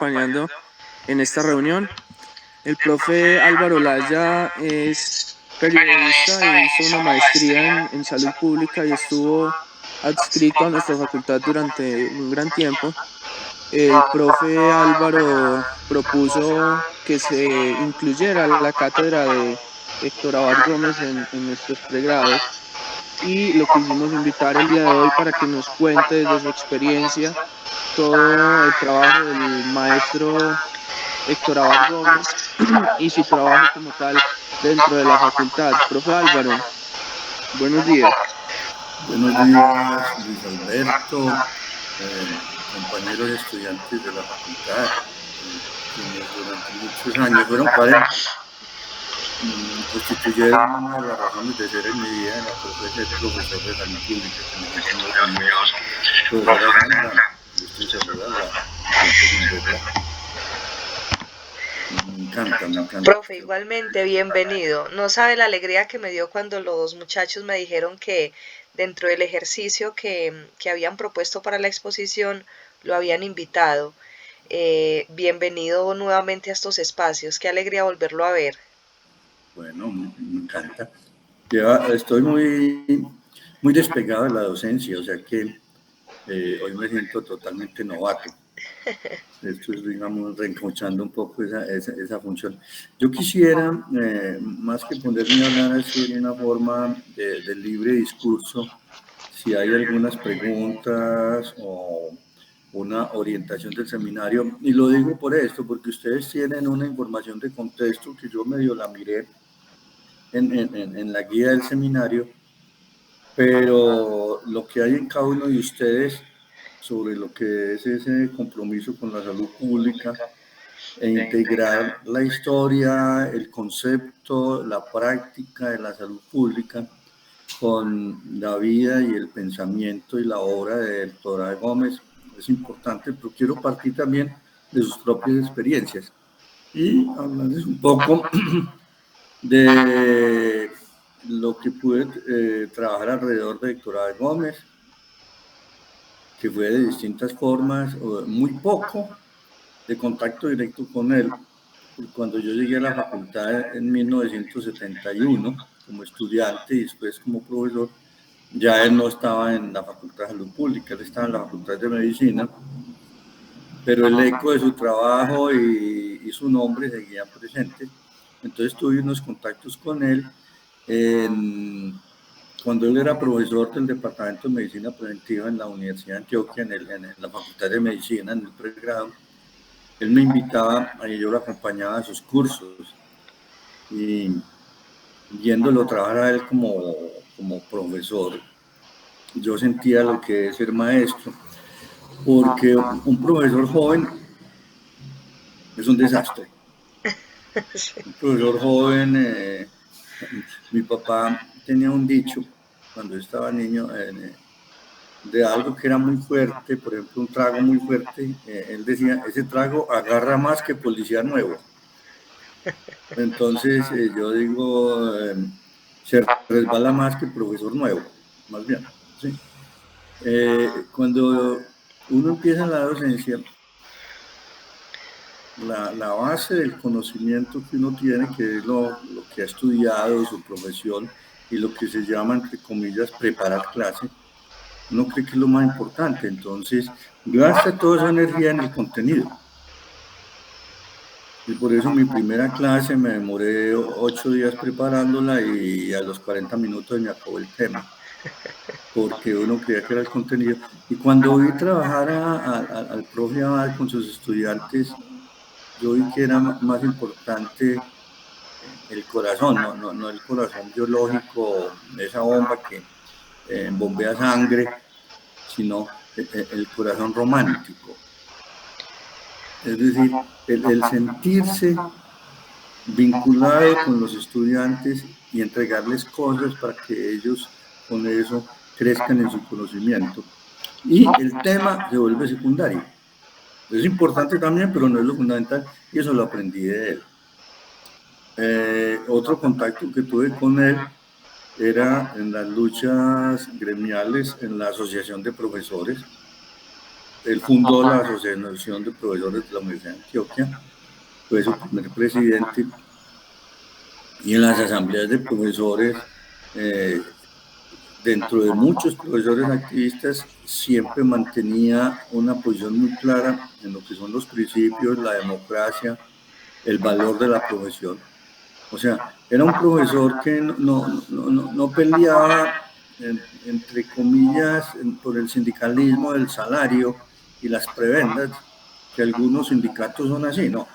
acompañando en esta reunión. El profe Álvaro Laya es periodista e hizo una maestría en salud pública y estuvo adscrito a nuestra facultad durante un gran tiempo. El profe Álvaro propuso que se incluyera la cátedra de Héctor Abad Gómez en nuestros pregrados y lo quisimos invitar el día de hoy para que nos cuente desde su experiencia todo el trabajo del maestro Héctor Abad Gómez y su trabajo como tal dentro de la facultad. Profe Álvaro, buenos días. Buenos días, Luis Alberto, compañeros estudiantes de la facultad, quienes durante muchos años, fueron 40, constituyeron una de las razones de ser en mi vida, en la cual fue ser profesor de salud pública, que me siento muy orgulloso. Profesora Sandra, gusto en saludarla, tiempo sin verla. Me encanta. Profe, igualmente, bienvenido. No sabe la alegría que me dio cuando los muchachos me dijeron que dentro del ejercicio que habían propuesto para la exposición lo habían invitado. Bienvenido nuevamente a estos espacios. Qué alegría volverlo a ver. Bueno, me encanta. Estoy muy despegado de la docencia, o sea que hoy me siento totalmente novato. Esto es, digamos, reencauchando un poco esa función. Yo quisiera, más que ponerme a hablar así en una forma de libre discurso, si hay algunas preguntas o una orientación del seminario, y lo digo por esto, porque ustedes tienen una información de contexto que yo medio la miré en la guía del seminario, pero lo que hay en cada uno de ustedes sobre lo que es ese compromiso con la salud pública e integrar la historia, el concepto, la práctica de la salud pública con la vida y el pensamiento y la obra de Héctor Gómez es importante, pero quiero partir también de sus propias experiencias y hablarles un poco de lo que pude trabajar alrededor de Héctor Gómez, que fue de distintas formas, muy poco de contacto directo con él. Cuando yo llegué a la facultad en 1971, como estudiante y después como profesor, ya él no estaba en la Facultad de Salud Pública, él estaba en la Facultad de Medicina, pero el eco de su trabajo y su nombre seguían presentes. Entonces tuve unos contactos con él cuando él era profesor del Departamento de Medicina Preventiva en la Universidad de Antioquia, en la Facultad de Medicina, en el pregrado. Él me invitaba y yo lo acompañaba a sus cursos. Y viéndolo trabajar a él como profesor, yo sentía lo que es ser maestro, porque un profesor joven es un desastre. Un profesor joven, mi papá tenía un dicho cuando estaba niño, de algo que era muy fuerte, por ejemplo, un trago muy fuerte, él decía, ese trago agarra más que policía nuevo. Entonces, yo digo, se resbala más que profesor nuevo, más bien. ¿Sí? Cuando uno empieza en la docencia, la base del conocimiento que uno tiene, que es lo que ha estudiado, su profesión, y lo que se llama, entre comillas, preparar clase, uno cree que es lo más importante. Entonces, gasta toda esa energía en el contenido. Y por eso mi primera clase me demoré 8 días preparándola y a los 40 minutos me acabó el tema, porque uno creía que era el contenido. Y cuando vi trabajar al profe Abad con sus estudiantes, yo vi que era más importante el corazón, no el corazón biológico, esa bomba que bombea sangre, sino el corazón romántico. Es decir, el sentirse vinculado con los estudiantes y entregarles cosas para que ellos con eso crezcan en su conocimiento. Y el tema se vuelve secundario. Es importante también, pero no es lo fundamental, y eso lo aprendí de él. Otro contacto que tuve con él era en las luchas gremiales en la Asociación de Profesores. él fundó la Asociación de Profesores de la Universidad de Antioquia, fue su primer presidente, y en las asambleas de profesores, dentro de muchos profesores activistas, siempre mantenía una posición muy clara en lo que son los principios, la democracia, el valor de la profesión. O sea, era un profesor que no peleaba, entre comillas, por el sindicalismo del salario y las prebendas, que algunos sindicatos son así, no.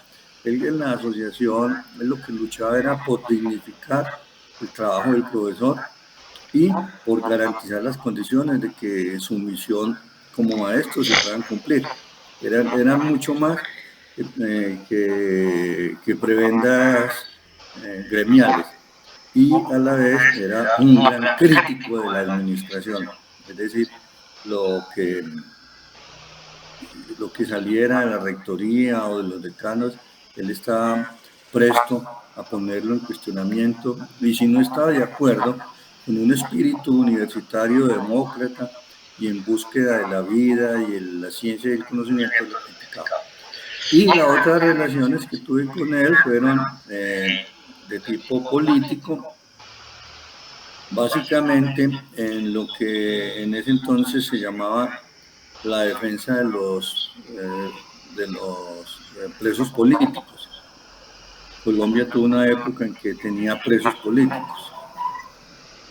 Él en la asociación, él lo que luchaba era por dignificar el trabajo del profesor y por garantizar las condiciones de que su misión como maestro se puedan cumplir. Eran mucho más que prebendas gremiales, y a la vez era un gran crítico de la administración, es decir, lo que saliera de la rectoría o de los decanos, él estaba presto a ponerlo en cuestionamiento, y si no estaba de acuerdo con un espíritu universitario demócrata y en búsqueda de la vida y la ciencia y el conocimiento, lo criticaba. Y las otras relaciones que tuve con él fueron de tipo político, básicamente en lo que en ese entonces se llamaba la defensa de los presos políticos. Colombia tuvo una época en que tenía presos políticos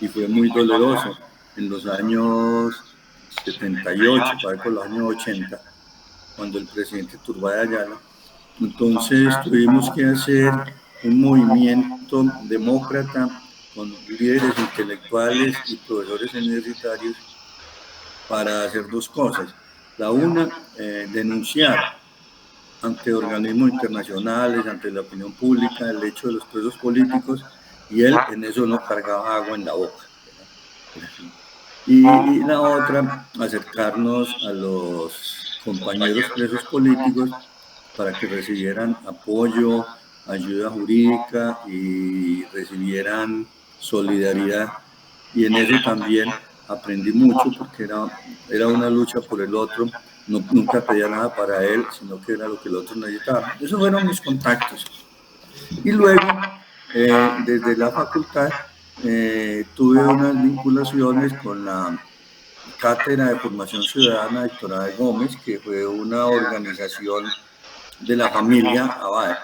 y fue muy doloroso. En los años 78, por los años 80, cuando el presidente Turbay Ayala, entonces tuvimos que hacer un movimiento demócrata con líderes intelectuales y profesores universitarios para hacer dos cosas. La una, denunciar ante organismos internacionales, ante la opinión pública, el hecho de los presos políticos, y él en eso no cargaba agua en la boca. Y la otra, acercarnos a los compañeros presos políticos para que recibieran apoyo, ayuda jurídica y recibieran solidaridad. Y en eso también aprendí mucho, porque era una lucha por el otro. Nunca pedía nada para él, sino que era lo que el otro necesitaba. Esos fueron mis contactos. Y luego, desde la facultad, tuve unas vinculaciones con la Cátedra de Formación Ciudadana Héctor Abad Gómez, que fue una organización de la familia Abad,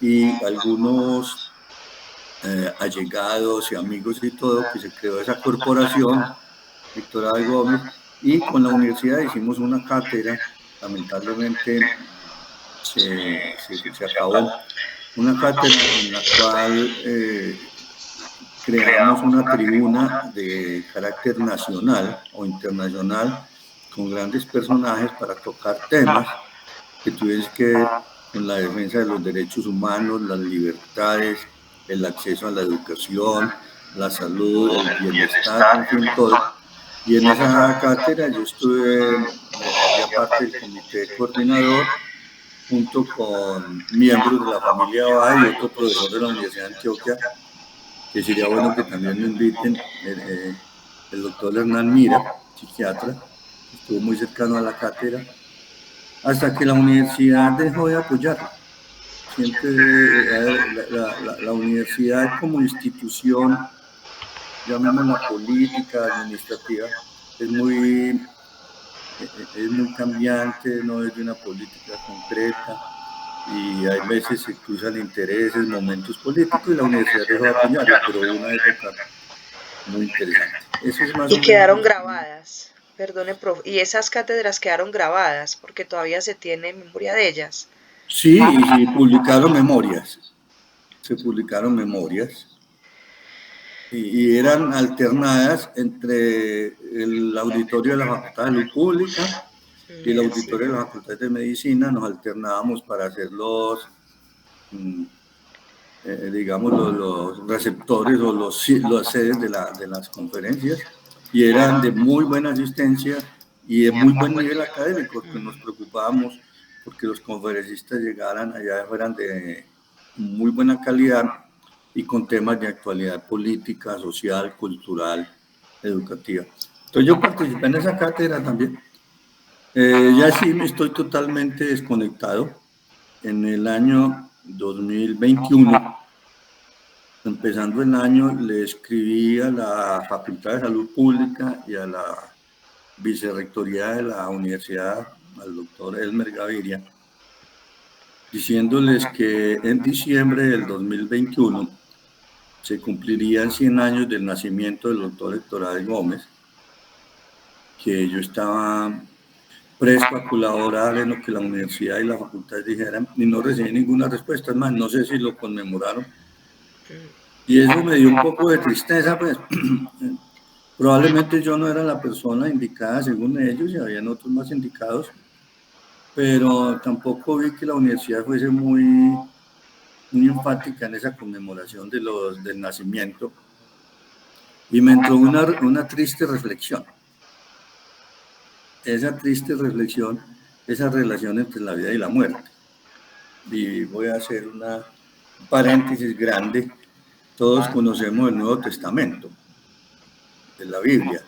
y algunos allegados y amigos y todo, que se creó esa corporación, Héctor Abad Gómez, y con la universidad hicimos una cátedra. Lamentablemente se acabó, una cátedra en la cual creamos una tribuna de carácter nacional o internacional con grandes personajes para tocar temas que tuviesen que ver con la defensa de los derechos humanos, las libertades, el acceso a la educación, la salud, el bienestar, en fin, todo. Y en esa cátedra yo estuve, hacía parte del comité coordinador, junto con miembros de la familia Abad y otro profesor de la Universidad de Antioquia, que sería bueno que también lo inviten, el doctor Hernán Mira, psiquiatra, que estuvo muy cercano a la cátedra, hasta que la universidad dejó de apoyarlo. Siempre la universidad como institución, llamémosla política, administrativa, es muy cambiante, no es de una política concreta, y hay veces se cruzan intereses, momentos políticos, y la universidad dejó de apoyarlo, pero hubo una época muy interesante. Eso es más y quedaron grabadas, perdone, prof, y esas cátedras quedaron grabadas porque todavía se tiene memoria de ellas. Sí, y publicaron memorias, se publicaron memorias, y eran alternadas entre el auditorio de la Facultad de Salud Pública y el auditorio de la Facultad de Medicina. Nos alternábamos para hacer los digamos, los receptores o las sedes de las conferencias, y eran de muy buena asistencia y de muy buen nivel académico, porque nos preocupábamos porque los conferencistas llegaran allá, fueran de muy buena calidad y con temas de actualidad política, social, cultural, educativa. Entonces yo participé en esa cátedra también. Ya sí me estoy totalmente desconectado. En el año 2021, empezando el año, le escribí a la Facultad de Salud Pública y a la Vicerrectoría de la Universidad, al doctor Elmer Gaviria, diciéndoles que en diciembre del 2021 se cumplirían 100 años del nacimiento del doctor Héctor A. Gómez, que yo estaba presto a colaborar en lo que la universidad y la facultad dijeran, y no recibí ninguna respuesta. Es más, no sé si lo conmemoraron. Y eso me dio un poco de tristeza, pues probablemente yo no era la persona indicada según ellos y habían otros más indicados, pero tampoco vi que la universidad fuese muy enfática en esa conmemoración del nacimiento. Y me entró una triste reflexión. Esa triste reflexión, esa relación entre la vida y la muerte. Y voy a hacer un paréntesis grande. Todos conocemos el Nuevo Testamento de la Biblia.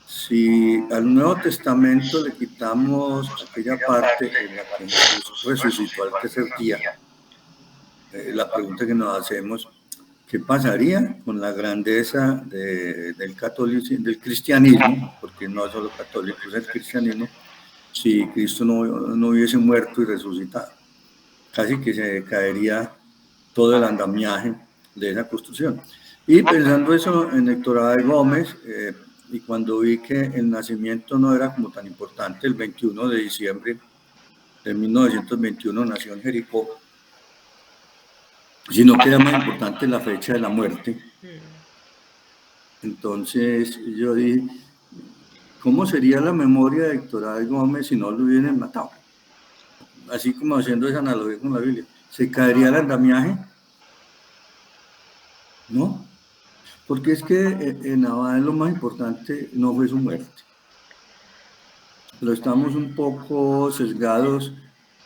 Si al Nuevo Testamento le quitamos aquella parte en la que Jesús resucitó al tercer día, la pregunta que nos hacemos, ¿qué pasaría con la grandeza del cristianismo? Porque no es solo católico, es el cristianismo, si Cristo no hubiese muerto y resucitado. Casi que se caería todo el andamiaje de esa construcción. Y pensando eso en Héctor A. Gómez, y cuando vi que el nacimiento no era como tan importante, el 21 de diciembre de 1921 nació en Jericó, sino que era más importante la fecha de la muerte. Entonces yo dije, ¿cómo sería la memoria de Héctor A. Gómez si no lo hubieran matado? Así como haciendo esa analogía con la Biblia. ¿Se caería el andamiaje? No, porque es que en Abad lo más importante no fue su muerte. Pero estamos un poco sesgados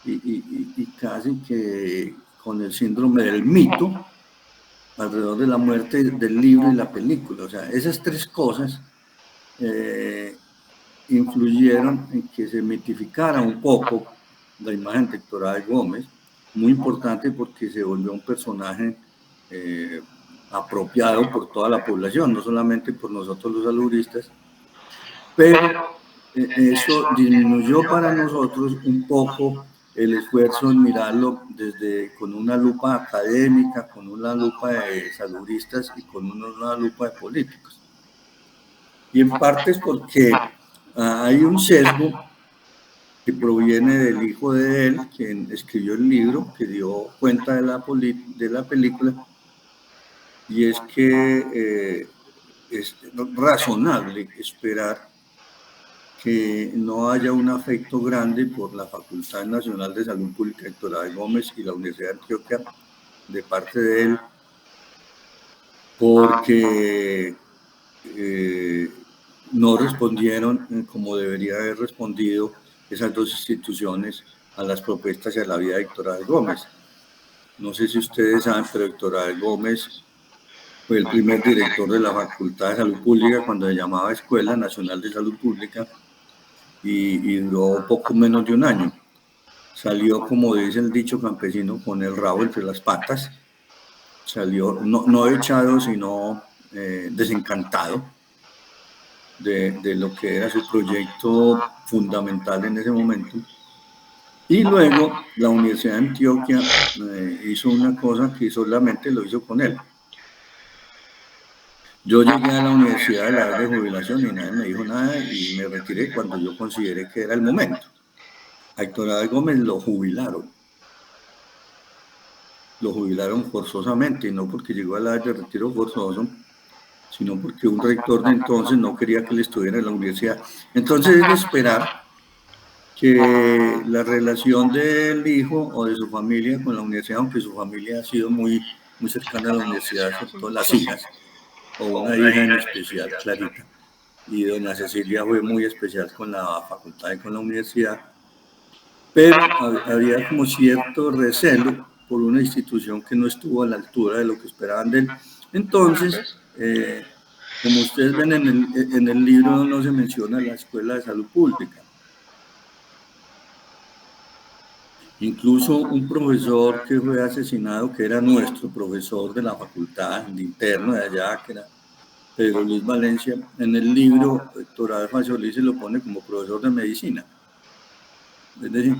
y casi que con el síndrome del mito alrededor de la muerte del libro y la película. O sea, esas tres cosas influyeron en que se mitificara un poco la imagen de Héctor A. Gómez, muy importante porque se volvió un personaje apropiado por toda la población, no solamente por nosotros los saludistas, pero eso disminuyó para nosotros un poco el esfuerzo en mirarlo con una lupa académica, con una lupa de saludistas y con una lupa de políticos. Y en parte es porque hay un sesgo que proviene del hijo de él, quien escribió el libro, que dio cuenta de la película, y es que es razonable esperar que no haya un afecto grande por la Facultad Nacional de Salud Pública Héctor A. Gómez y la Universidad de Antioquia de parte de él, porque no respondieron como debería haber respondido esas dos instituciones a las propuestas y a la vida de Héctor A. Gómez. No sé si ustedes saben, pero Héctor A. Gómez fue el primer director de la Facultad de Salud Pública cuando se llamaba Escuela Nacional de Salud Pública y duró poco menos de un año. Salió, como dice el dicho campesino, con el rabo entre las patas. Salió no echado, sino desencantado de lo que era su proyecto fundamental en ese momento. Y luego la Universidad de Antioquia hizo una cosa que solamente lo hizo con él. Yo llegué a la universidad a la edad de jubilación y nadie me dijo nada y me retiré cuando yo consideré que era el momento. A Héctor A. Gómez lo jubilaron forzosamente, y no porque llegó a la edad de retiro forzoso, sino porque un rector de entonces no quería que él estuviera en la universidad. Entonces es de esperar que la relación del hijo o de su familia con la universidad, aunque su familia ha sido muy cercana a la universidad, sobre todo las hijas, o una hija en especial, Clarita, y doña Cecilia fue muy especial con la facultad y con la universidad, pero había como cierto recelo por una institución que no estuvo a la altura de lo que esperaban de él. Entonces, como ustedes ven en el libro no se menciona la Escuela de Salud Pública, Incluso un profesor que fue asesinado, que era nuestro profesor de la facultad, de interno de allá, que era Pedro Luis Valencia, en el libro Héctor Alfa Solís se lo pone como profesor de medicina. Es decir,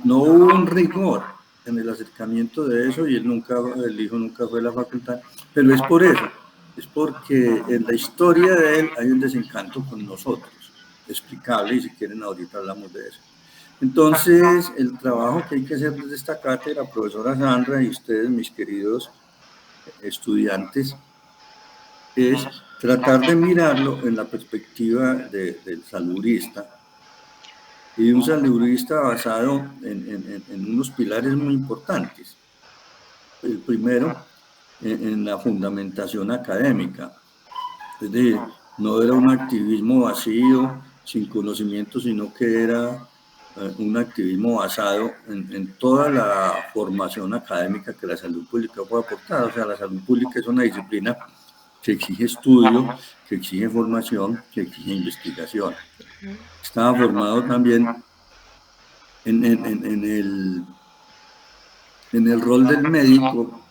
no hubo un rigor en el acercamiento de eso y el hijo nunca fue a la facultad, pero es por eso, es porque en la historia de él hay un desencanto con nosotros, explicable, y si quieren ahorita hablamos de eso. Entonces, el trabajo que hay que hacer desde esta cátedra, profesora Sandra y ustedes, mis queridos estudiantes, es tratar de mirarlo en la perspectiva del saludista, y un saludista basado en unos pilares muy importantes. El primero, en la fundamentación académica, es decir, no era un activismo vacío, sin conocimiento, sino que era un activismo basado en toda la formación académica que la salud pública puede aportar. O sea, la salud pública es una disciplina que exige estudio, que exige formación, que exige investigación. Estaba formado también en el rol del médico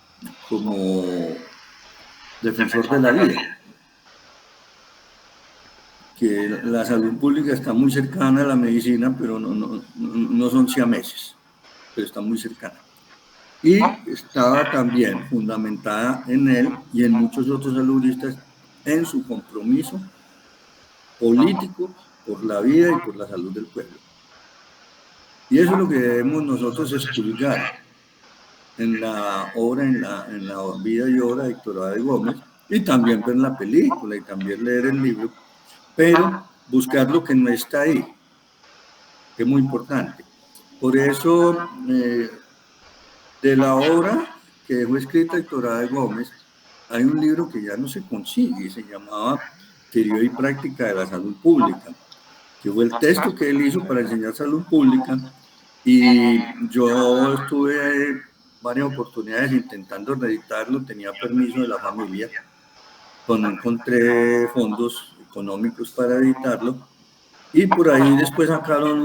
como defensor de la vida, que la salud pública está muy cercana a la medicina, pero no son siameses, pero está muy cercana. Y estaba también fundamentada en él y en muchos otros saludistas en su compromiso político por la vida y por la salud del pueblo. Y eso es lo que debemos nosotros expulgar en la obra, en la vida y obra de Héctor Abad Gómez, y también ver la película y también leer el libro, pero buscar lo que no está ahí, que es muy importante. Por eso, de la obra que dejó escrita Héctor Abad Gómez, hay un libro que ya no se consigue, se llamaba Teoría y Práctica de la Salud Pública, que fue el texto que él hizo para enseñar salud pública, y yo estuve varias oportunidades intentando reeditarlo, tenía permiso de la familia, pero no encontré fondos económicos para editarlo, y por ahí después sacaron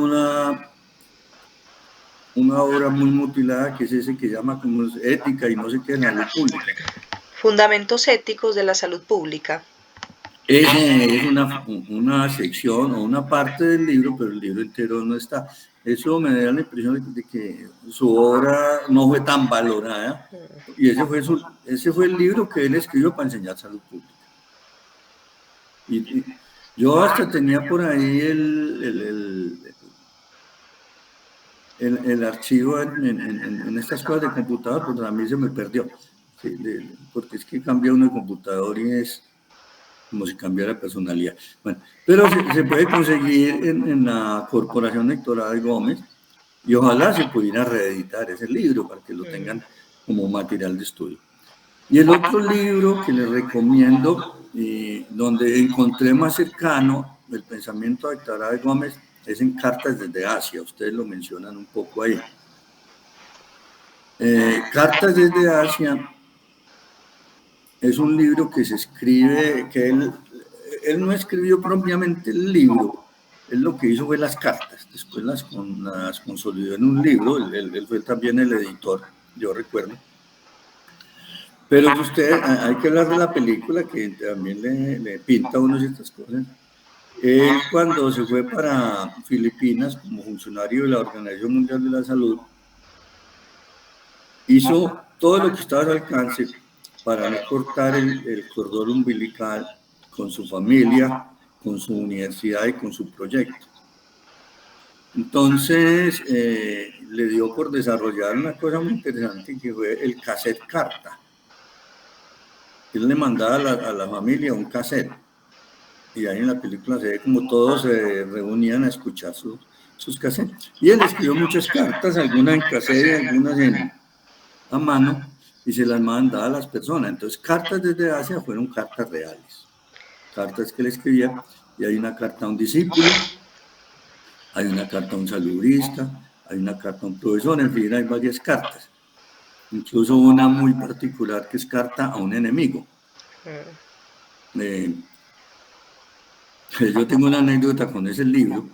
una obra muy mutilada, que es ese que llama como ética y no sé qué en salud pública. Fundamentos éticos de la salud pública. Ese es una sección o una parte del libro, pero el libro entero no está. Eso me da la impresión de que su obra no fue tan valorada, y ese fue el libro que él escribió para enseñar salud pública. Y yo hasta tenía por ahí el archivo en estas cosas de computador, pero a mí se me perdió, sí, porque es que cambia uno de computador y es como si cambiara personalidad. Bueno, pero se puede conseguir en la Corporación Héctor Abad Gómez, y ojalá se pudiera reeditar ese libro para que lo tengan como material de estudio. Y el otro libro que les recomiendo, donde encontré más cercano el pensamiento de Héctor Abad Gómez, es en Cartas desde Asia. Ustedes lo mencionan un poco ahí. Cartas desde Asia es un libro que se escribe, que él no escribió propiamente el libro, él lo que hizo fue las cartas, después las consolidó en un libro, él fue también el editor, yo recuerdo. Pero usted, hay que hablar de la película, que también le pinta a uno ciertas cosas. Él, cuando se fue para Filipinas como funcionario de la Organización Mundial de la Salud, hizo todo lo que estaba a su alcance para no cortar el cordón umbilical con su familia, con su universidad y con su proyecto. Entonces, le dio por desarrollar una cosa muy interesante, que fue el cassette carta. Él le mandaba a la familia un cassette, y ahí en la película se ve como todos se reunían a escuchar sus cassettes. Y él escribió muchas cartas, algunas en cassette, algunas a mano, y se las mandaba a las personas. Entonces, cartas desde Asia fueron cartas reales, cartas que él escribía, y hay una carta a un discípulo, hay una carta a un saludista, hay una carta a un profesor, en fin, hay varias cartas. Incluso una muy particular que es carta a un enemigo. Yo tengo una anécdota con ese libro,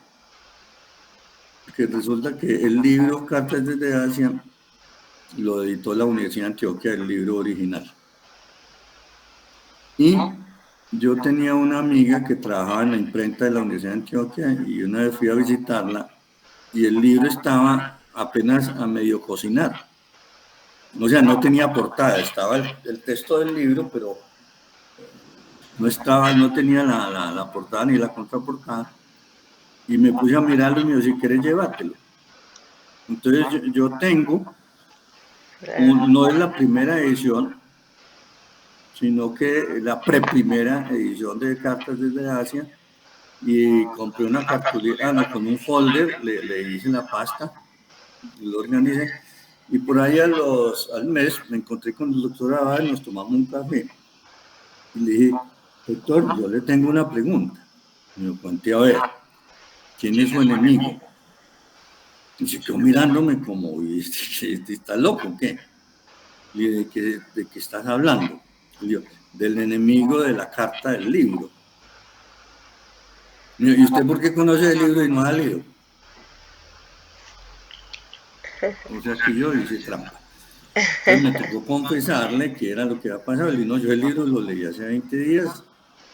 que resulta que el libro Cartas desde Asia lo editó la Universidad de Antioquia, el libro original. Y yo tenía una amiga que trabajaba en la imprenta de la Universidad de Antioquia y una vez fui a visitarla y el libro estaba apenas a medio cocinar. O sea, no tenía portada, estaba el texto del libro, pero no tenía la portada ni la contraportada. Y me puse a mirarlo y me dijo, si quieres, llévatelo. Entonces yo tengo, no es la primera edición, sino que la preprimera edición de Cartas desde Asia, y compré una cartulina, con un folder, le hice la pasta, lo organicé, y por ahí al mes me encontré con el doctor Abad y nos tomamos un café, y le dije, doctor, yo le tengo una pregunta. Me lo conté, a ver, ¿quién es su enemigo? Y se quedó mirándome como, ¿estás loco o qué? Y ¿de qué estás hablando? Y yo, del enemigo de la carta del libro. ¿Y usted por qué conoce el libro y no ha leído? O sea que yo hice trampa. Entonces me tocó confesarle que era lo que había pasado. Y no, yo el libro lo leí hace 20 días.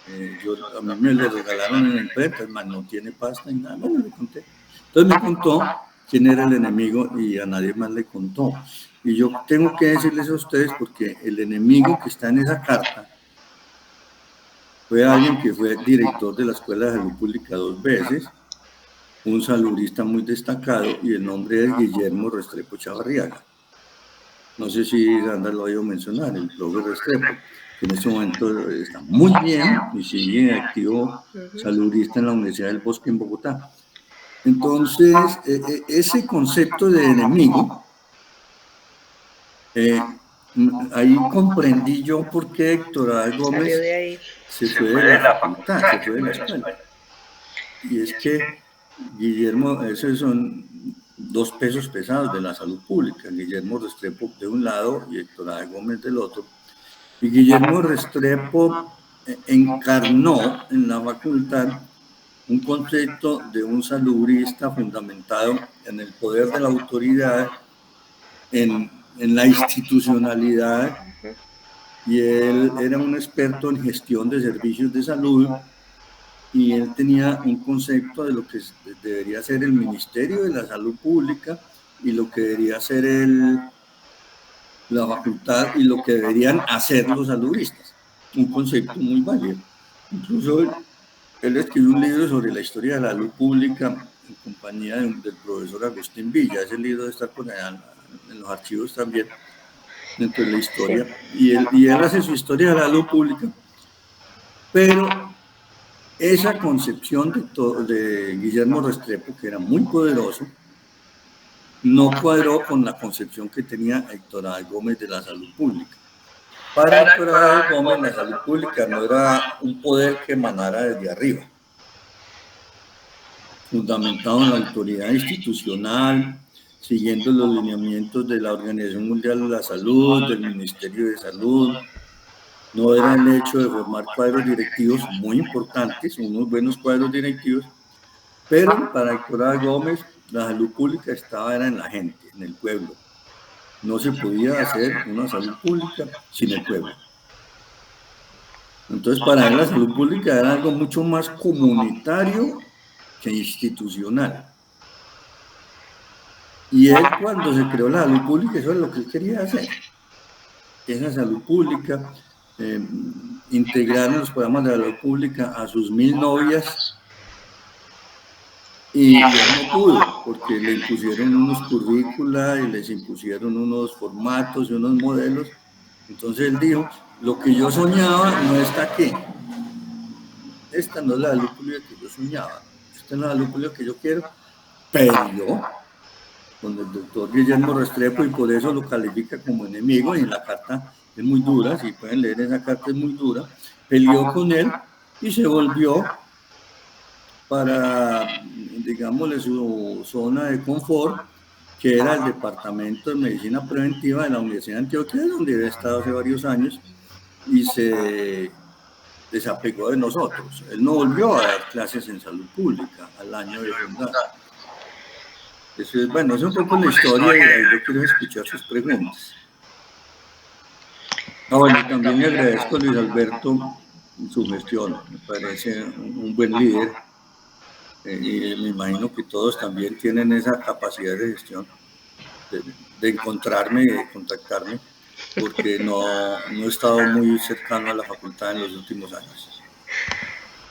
A mí me lo regalaron en la imprenta, más no tiene pasta ni nada. Bueno, le conté. Entonces me contó quién era el enemigo y a nadie más le contó. Y yo tengo que decirles a ustedes, porque el enemigo que está en esa carta fue alguien que fue director de la Escuela de Salud Pública 2 veces, un saludista muy destacado, y el nombre es Guillermo Restrepo Chavarriaga. No sé si Sandra lo ha oído mencionar, el profe Restrepo, que en este momento está muy bien y sigue activo saludista en la Universidad del Bosque en Bogotá. Entonces, ese concepto de enemigo, ahí comprendí yo por qué Héctor A. Gómez se fue de la facultad, se fue de la escuela. Y es que Guillermo, esos son dos pesos pesados de la salud pública, Guillermo Restrepo de un lado y Héctor A. Gómez del otro. Y Guillermo Restrepo encarnó en la facultad un concepto de un salubrista fundamentado en el poder de la autoridad, en la institucionalidad, y él era un experto en gestión de servicios de salud, y él tenía un concepto de lo que debería ser el Ministerio de la Salud Pública y lo que debería ser la facultad y lo que deberían hacer los saludistas. Un concepto muy válido. Incluso él escribió un libro sobre la historia de la salud pública en compañía del profesor Agustín Villa. Ese libro debe estar por allá en los archivos también, dentro de la historia. Y él hace su historia de la salud pública, pero esa concepción de Guillermo Restrepo, que era muy poderoso, no cuadró con la concepción que tenía Héctor A. Gómez de la salud pública. Para Héctor A. Gómez, la salud pública no era un poder que emanara desde arriba, fundamentado en la autoridad institucional, siguiendo los lineamientos de la Organización Mundial de la Salud, del Ministerio de Salud. No era el hecho de formar cuadros directivos muy importantes, unos buenos cuadros directivos, pero para Héctor A. Gómez la salud pública era en la gente, en el pueblo. No se podía hacer una salud pública sin el pueblo. Entonces, para él la salud pública era algo mucho más comunitario que institucional. Y él, cuando se creó la salud pública, eso es lo que él quería hacer. Esa salud pública, integrar en los programas de salud pública a sus 1000 novias, y él no pudo, porque le impusieron unos currícula y les impusieron unos formatos y unos modelos. Entonces él dijo, lo que yo soñaba no está aquí. Esta no es la salud pública que yo soñaba, esta es la salud pública que yo quiero, pero yo, con el doctor Guillermo Restrepo, y por eso lo califica como enemigo, y en la carta es muy dura, si pueden leer esa carta es muy dura, peleó con él y se volvió para, digámosle, su zona de confort, que era el Departamento de Medicina Preventiva de la Universidad de Antioquia, donde había estado hace varios años, y se desapegó de nosotros. Él no volvió a dar clases en salud pública al año de fundar. Eso es, bueno, es un poco la historia y ahí yo quiero escuchar sus preguntas. Bueno, también le agradezco a Luis Alberto su gestión, me parece un buen líder y me imagino que todos también tienen esa capacidad de gestión, de encontrarme, de contactarme, porque no he estado muy cercano a la facultad en los últimos años.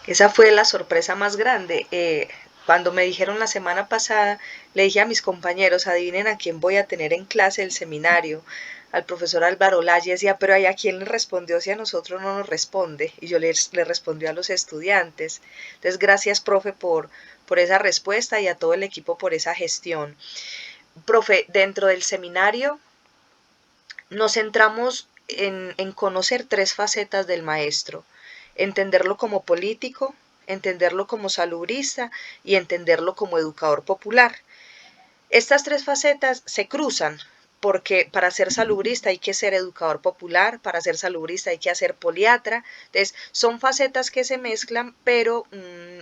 Esa fue la sorpresa más grande. Cuando me dijeron la semana pasada, le dije a mis compañeros, adivinen a quién voy a tener en clase el seminario, al profesor Álvaro Laya, decía, pero ¿a quién le respondió si a nosotros no nos responde? Y yo le respondí a los estudiantes. Entonces, gracias, profe, por esa respuesta y a todo el equipo por esa gestión. Profe, dentro del seminario nos centramos en conocer tres facetas del maestro, entenderlo como político, entenderlo como salubrista y entenderlo como educador popular. Estas tres facetas se cruzan porque para ser salubrista hay que ser educador popular, para ser salubrista hay que ser poliatra. Entonces, son facetas que se mezclan, pero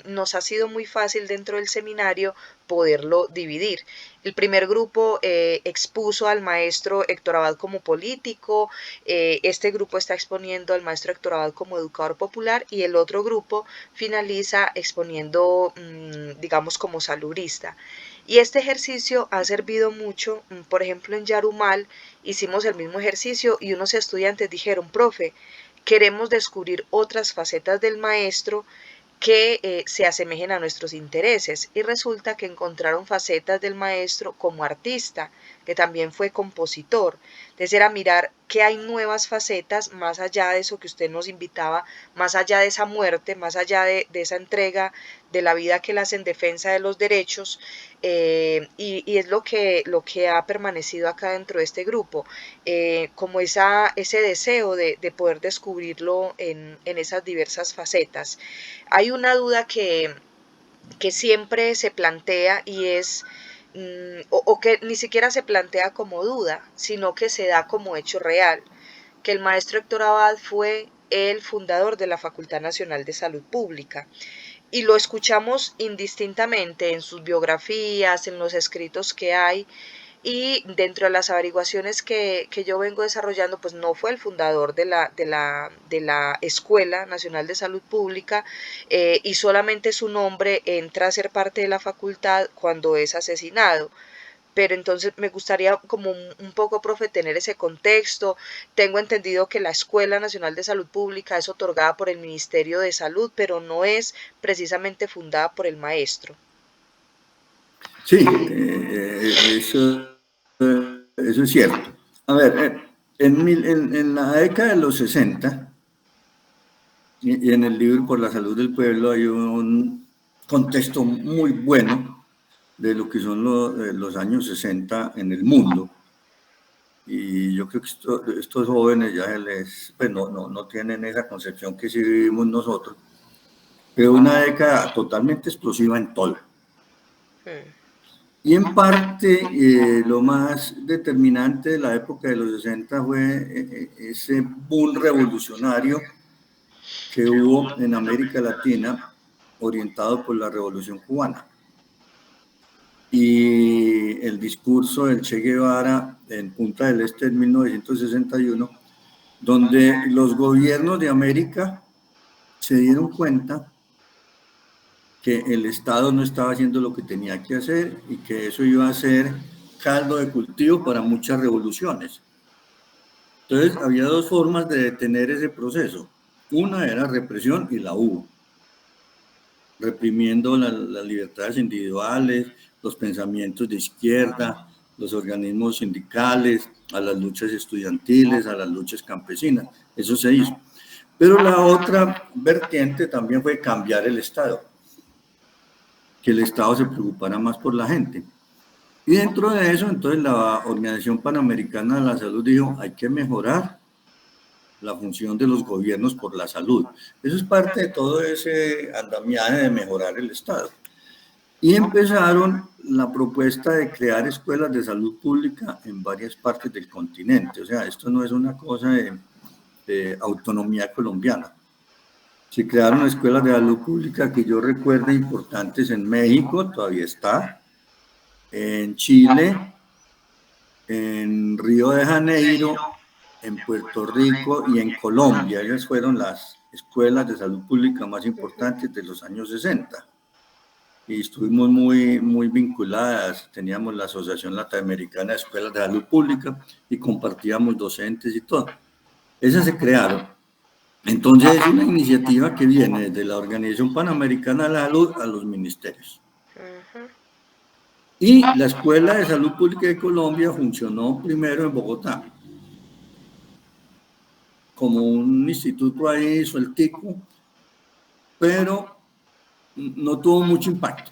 nos ha sido muy fácil dentro del seminario poderlo dividir. El primer grupo expuso al maestro Héctor Abad como político, este grupo está exponiendo al maestro Héctor Abad como educador popular y el otro grupo finaliza exponiendo, digamos, como salubrista. Y este ejercicio ha servido mucho, por ejemplo, en Yarumal hicimos el mismo ejercicio y unos estudiantes dijeron, profe, queremos descubrir otras facetas del maestro que se asemejen a nuestros intereses y resulta que encontraron facetas del maestro como artista, que también fue compositor. Entonces era mirar que hay nuevas facetas más allá de eso que usted nos invitaba, más allá de esa muerte, más allá de esa entrega de la vida que él hace en defensa de los derechos y es lo que ha permanecido acá dentro de este grupo, como ese deseo de poder descubrirlo en esas diversas facetas. Hay una duda que siempre se plantea y es, o que ni siquiera se plantea como duda, sino que se da como hecho real, que el maestro Héctor Abad fue el fundador de la Facultad Nacional de Salud Pública y lo escuchamos indistintamente en sus biografías, en los escritos que hay, y dentro de las averiguaciones que yo vengo desarrollando, pues no fue el fundador de la Escuela Nacional de Salud Pública y solamente su nombre entra a ser parte de la facultad cuando es asesinado. Pero entonces me gustaría como un poco, profe, tener ese contexto. Tengo entendido que la Escuela Nacional de Salud Pública es otorgada por el Ministerio de Salud, pero no es precisamente fundada por el maestro. Sí, eso es cierto. A ver, en la década de los 60, y en el libro Por la Salud del Pueblo hay un contexto muy bueno de lo que son los años 60 en el mundo. Y yo creo que estos jóvenes ya pues no tienen esa concepción que sí vivimos nosotros, pero una década totalmente explosiva en todo. Y en parte lo más determinante de la época de los 60 fue ese boom revolucionario que hubo en América Latina orientado por la Revolución Cubana. Y el discurso del Che Guevara en Punta del Este en 1961, donde los gobiernos de América se dieron cuenta que el Estado no estaba haciendo lo que tenía que hacer y que eso iba a ser caldo de cultivo para muchas revoluciones. Entonces había dos formas de detener ese proceso. Una era represión y la hubo, reprimiendo las libertades individuales, los pensamientos de izquierda, los organismos sindicales, a las luchas estudiantiles, a las luchas campesinas. Eso se hizo. Pero la otra vertiente también fue cambiar el Estado, que el Estado se preocupara más por la gente. Y dentro de eso, entonces, la Organización Panamericana de la Salud dijo, hay que mejorar la función de los gobiernos por la salud. Eso es parte de todo ese andamiaje de mejorar el Estado. Y empezaron la propuesta de crear escuelas de salud pública en varias partes del continente. O sea, esto no es una cosa de autonomía colombiana. Se crearon escuelas de salud pública que yo recuerdo importantes en México, todavía está, en Chile, en Río de Janeiro, en Puerto Rico y en Colombia. Esas fueron las escuelas de salud pública más importantes de los años 60. Y estuvimos muy vinculadas. Teníamos la Asociación Latinoamericana de Escuelas de Salud Pública y compartíamos docentes y todo. Esas se crearon. Entonces es una iniciativa que viene desde la Organización Panamericana de la Salud a los ministerios. Y la Escuela de Salud Pública de Colombia funcionó primero en Bogotá, como un instituto ahí sueltico, pero no tuvo mucho impacto.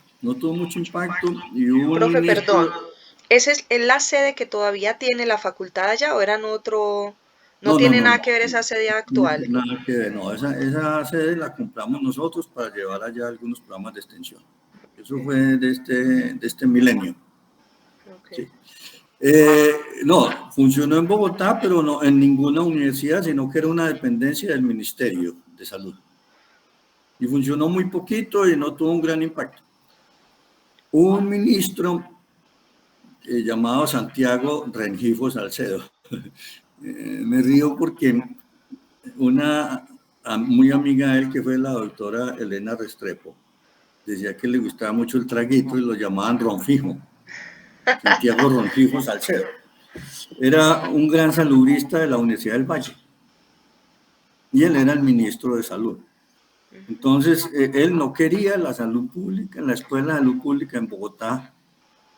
Y hubo un Profe, perdón, ministro. ¿esa es la sede que todavía tiene la facultad allá o eran otro? No No, no, tiene no, nada no, que ver esa sede actual. nada que ver, no, esa sede la compramos nosotros para llevar allá algunos programas de extensión. Eso fue de este milenio. Okay. Sí. No, funcionó en Bogotá, pero no en ninguna universidad, sino que era una dependencia del Ministerio de Salud. Y funcionó muy poquito y no tuvo un gran impacto. Hubo un ministro llamado Santiago Rengifo Salcedo. Me río porque una muy amiga de él, que fue la doctora Elena Restrepo, decía que le gustaba mucho el traguito y lo llamaban Ronfijo, Santiago Ronfijo Salcedo. Era un gran salubrista de la Universidad del Valle y él era el ministro de Salud. Entonces, él no quería la salud pública, la Escuela de Salud Pública en Bogotá,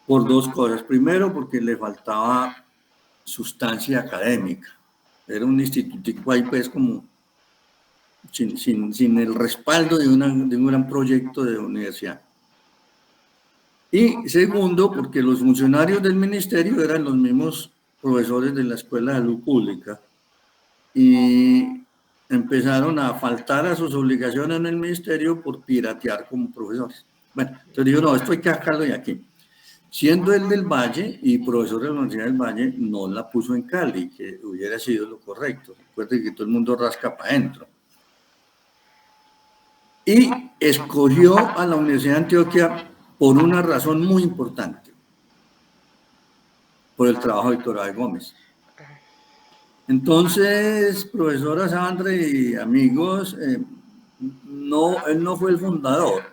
por dos cosas. Primero, porque le faltaba sustancia académica. Era un institutico ahí, pues, como sin el respaldo de un gran proyecto de universidad. Y segundo, porque los funcionarios del ministerio eran los mismos profesores de la Escuela de Salud Pública y empezaron a faltar a sus obligaciones en el ministerio por piratear como profesores. Bueno, entonces digo, no, esto hay que sacarlo de aquí. Siendo él del Valle y profesor de la Universidad del Valle, no la puso en Cali, que hubiera sido lo correcto. Recuerden que todo el mundo rasca para adentro. Y escogió a la Universidad de Antioquia por una razón muy importante, por el trabajo de Víctor A. Gómez. Entonces, profesora Sandra y amigos, no, él no fue el fundador,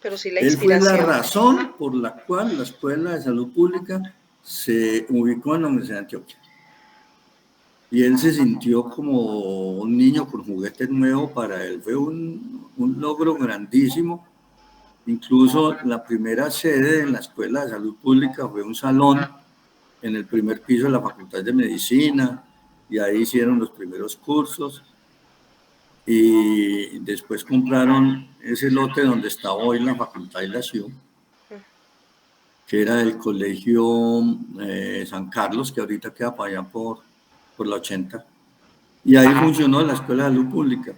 Pero sí la él fue la inspiración. razón por la cual la Escuela de Salud Pública se ubicó en la Universidad de Antioquia. Y él se sintió como un niño con juguete nuevo para él. Fue un logro grandísimo. Incluso la primera sede en la Escuela de Salud Pública fue un salón en el primer piso de la Facultad de Medicina, y ahí hicieron los primeros cursos. Y después compraron ese lote donde está hoy la Facultad de la Ciudad, que era el Colegio San Carlos, que ahorita queda para allá por la 80. Y ahí funcionó la Escuela de Salud Pública.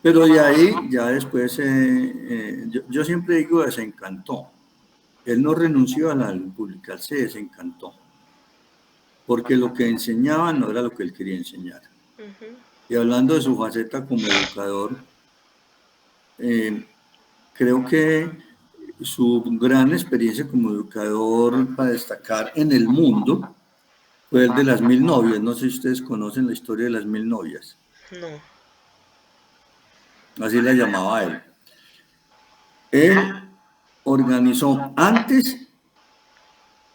Pero de ahí, ya después, yo siempre digo, desencantó. Él no renunció a la salud pública, él se desencantó. Porque lo que enseñaba no era lo que él quería enseñar. Y hablando de su faceta como educador, creo que su gran experiencia como educador para destacar en el mundo fue el de las 1000 novias. No sé si ustedes conocen la historia de las 1000 novias. No. Así la llamaba él. Él organizó, antes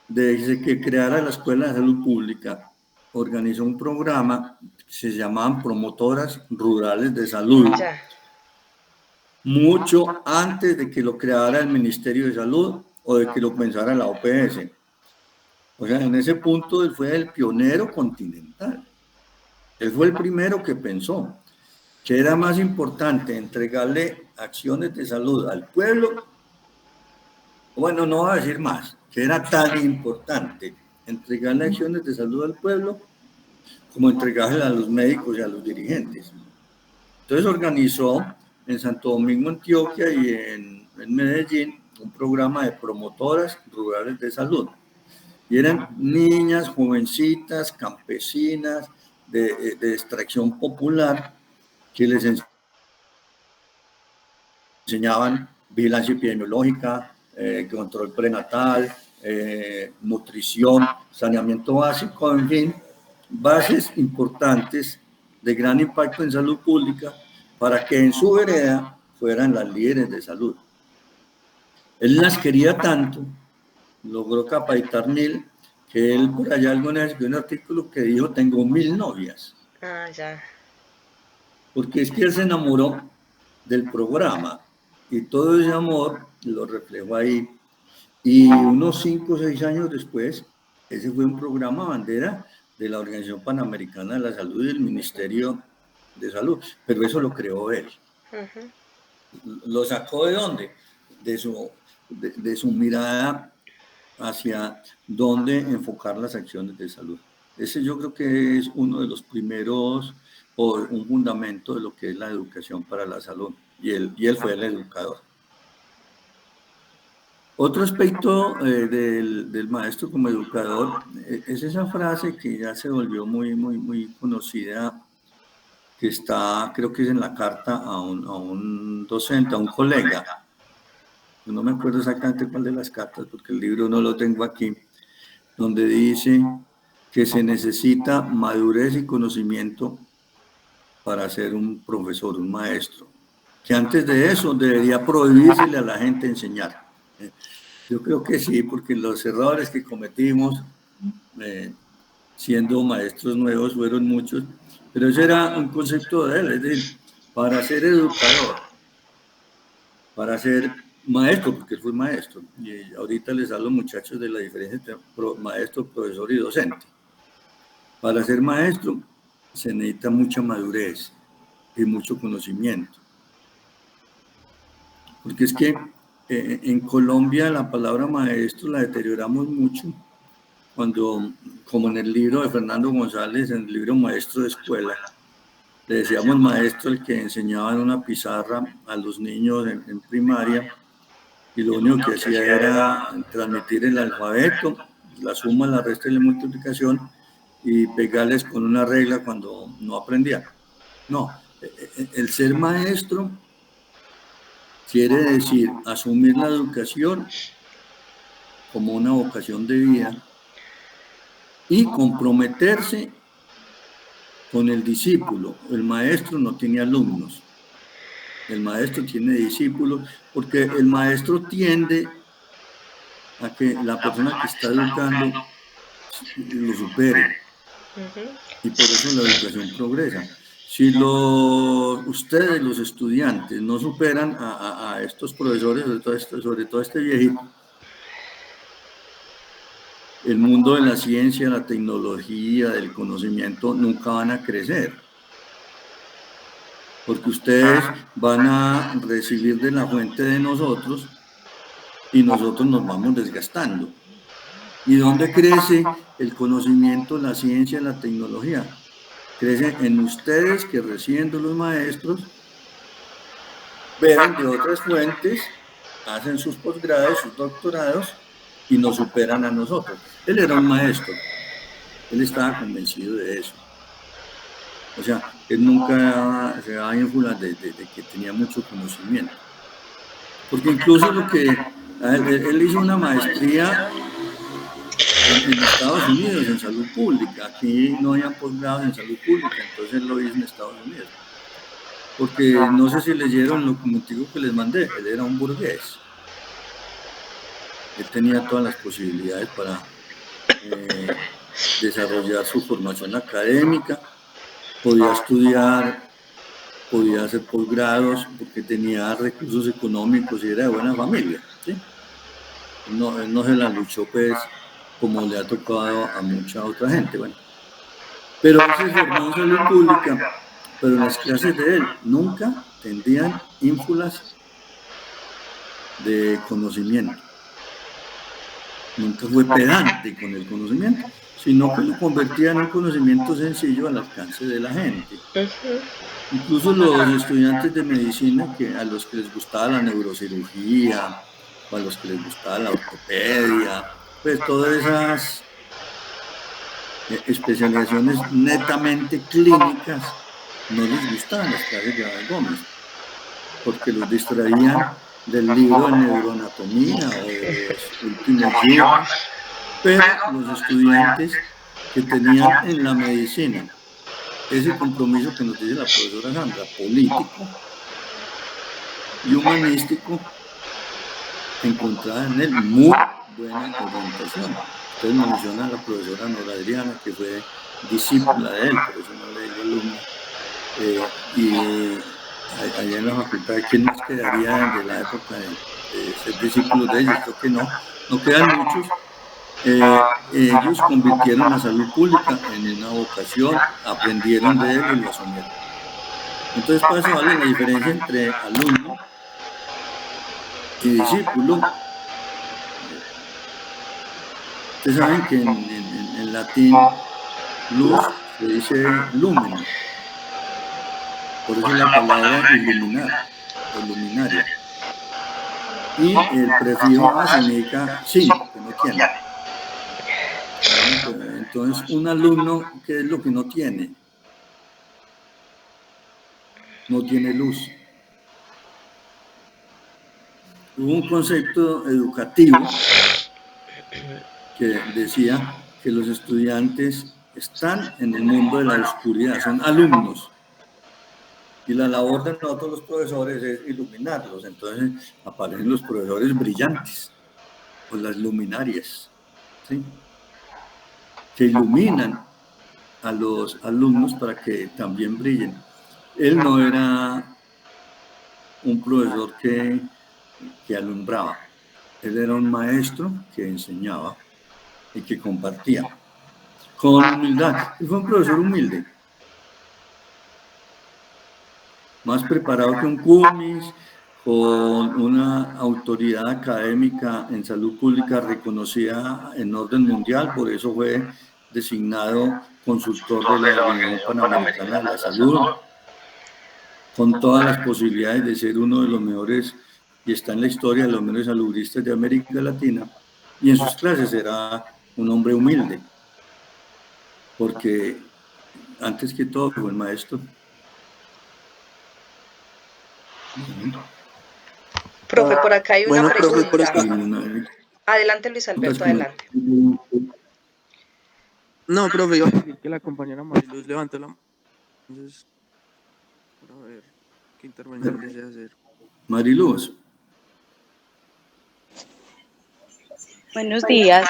de que creara la Escuela de Salud Pública, organizó un programa que se llamaban Promotoras Rurales de Salud. Ya. Mucho antes de que lo creara el Ministerio de Salud o de que lo pensara la OPS. O sea, en ese punto él fue el pionero continental. Él fue el primero que pensó que era más importante entregarle acciones de salud al pueblo. Bueno, no voy a decir más, que era tan importante entregarle acciones de salud al pueblo como entregarle a los médicos y a los dirigentes. Entonces organizó en Santo Domingo, Antioquia y en Medellín un programa de promotoras rurales de salud. Y eran niñas, jovencitas, campesinas, de extracción popular, que les enseñaban vigilancia epidemiológica, control prenatal, nutrición, saneamiento básico, en fin, bases importantes de gran impacto en salud pública para que en su vereda fueran las líderes de salud. Él las quería tanto, logró capacitar 1000, que él por allá alguna vez vio un artículo que dijo, tengo 1000 novias. Ah, ya. Porque es que él se enamoró del programa y todo ese amor lo reflejó ahí. Y unos 5 o 6 años después, ese fue un programa bandera de la Organización Panamericana de la Salud y del Ministerio de Salud, pero eso lo creó él. ¿Lo sacó de dónde? De su mirada hacia dónde enfocar las acciones de salud. Ese yo creo que es uno de los primeros, o un fundamento de lo que es la educación para la salud, y él fue el educador. Otro aspecto del maestro como educador es esa frase que ya se volvió muy conocida, que está, creo que es en la carta a un docente, a un colega. No me acuerdo exactamente cuál de las cartas, porque el libro no lo tengo aquí, donde dice que se necesita madurez y conocimiento para ser un profesor, un maestro. Que antes de eso debería prohibírsele a la gente enseñar. Yo creo que sí, porque los errores que cometimos siendo maestros nuevos fueron muchos, pero ese era un concepto de él, es decir, para ser educador, para ser maestro, porque él fue maestro, y ahorita les hablo, muchachos, de la diferencia entre maestro, profesor y docente. Para ser maestro se necesita mucha madurez y mucho conocimiento, porque es que en Colombia la palabra maestro la deterioramos mucho, cuando, como en el libro de Fernando González, en el libro Maestro de Escuela, le decíamos maestro el que enseñaba en una pizarra a los niños en primaria, y lo único que hacía era transmitir el alfabeto, la suma, la resta y la multiplicación, y pegarles con una regla cuando no aprendían. No, el ser maestro quiere decir asumir la educación como una vocación de vida y comprometerse con el discípulo. El maestro no tiene alumnos, el maestro tiene discípulos, porque el maestro tiende a que la persona que está educando lo supere, y por eso la educación progresa. Si ustedes, los estudiantes, no superan a estos profesores, sobre todo este viejito, el mundo de la ciencia, la tecnología, del conocimiento, nunca van a crecer. Porque ustedes van a recibir de la fuente de nosotros y nosotros nos vamos desgastando. ¿Y dónde crece el conocimiento, la ciencia, la tecnología? Crece en ustedes, que reciben de los maestros, beben de otras fuentes, hacen sus posgrados, sus doctorados y nos superan a nosotros. Él era un maestro, él estaba convencido de eso. O sea, él nunca se daba ínfulas de que tenía mucho conocimiento. Porque incluso él hizo una maestría en Estados Unidos en salud pública. Aquí no había posgrados en salud pública, entonces él lo hizo en Estados Unidos. Porque no sé si leyeron lo comentivo que les mandé, él era un burgués. Él tenía todas las posibilidades para desarrollar su formación académica, podía estudiar, podía hacer posgrados, porque tenía recursos económicos y era de buena familia, ¿sí? Él no se la luchó, pues, como le ha tocado a mucha otra gente, bueno. Pero él se formó en salud pública, pero las clases de él nunca tendrían ínfulas de conocimiento. Nunca fue pedante con el conocimiento, sino que lo convertía en un conocimiento sencillo al alcance de la gente. Incluso los estudiantes de medicina, a los que les gustaba la neurocirugía, o a los que les gustaba la ortopedia, pues todas esas especializaciones netamente clínicas, no les gustaban las clases de Abel Gómez, porque los distraían del libro de neuroanatomía o de los últimos June, pero los estudiantes que tenían en la medicina ese compromiso que nos dice la profesora Sandra, político y humanístico, encontraban en él muy buena orientación. Ustedes mencionan a la profesora Nora Adriana, que fue discípula de él, por eso no le digo alumna. Y allá en la facultad, ¿quién más quedaría de la época de ser discípulos de ellos? Creo que no quedan muchos. Ellos convirtieron la salud pública en una vocación, aprendieron de él y lo asumieron. Entonces, para eso vale la diferencia entre alumno y discípulo. Ustedes saben que en latín luz se dice lumen, por eso la palabra iluminar o luminaria. Y el prefijo a significa sin, que no tiene. Entonces, un alumno, ¿qué es lo que no tiene? No tiene luz. Hubo un concepto educativo que decía que los estudiantes están en el mundo de la oscuridad, son alumnos. Y la labor de nosotros los profesores es iluminarlos. Entonces aparecen los profesores brillantes, o las luminarias, ¿sí?, que iluminan a los alumnos para que también brillen. Él no era un profesor que alumbraba, él era un maestro que enseñaba y que compartía con humildad. Y fue un profesor humilde, más preparado que un Cummings, con una autoridad académica en salud pública reconocida en orden mundial, por eso fue designado consultor de la Organización Panamericana de la Salud, con todas las posibilidades de ser uno de los mejores, y está en la historia de los mejores saludistas de América Latina, y en sus clases era un hombre humilde, porque antes que todo fue el maestro. Profe, por acá hay una Bueno, profe, por pregunta. acá. Adelante, Luis Alberto, adelante. No, profe, iba a decir que la compañera Mariluz levantó la mano. Entonces, para ver qué intervención desea hacer. Mariluz. Buenos días.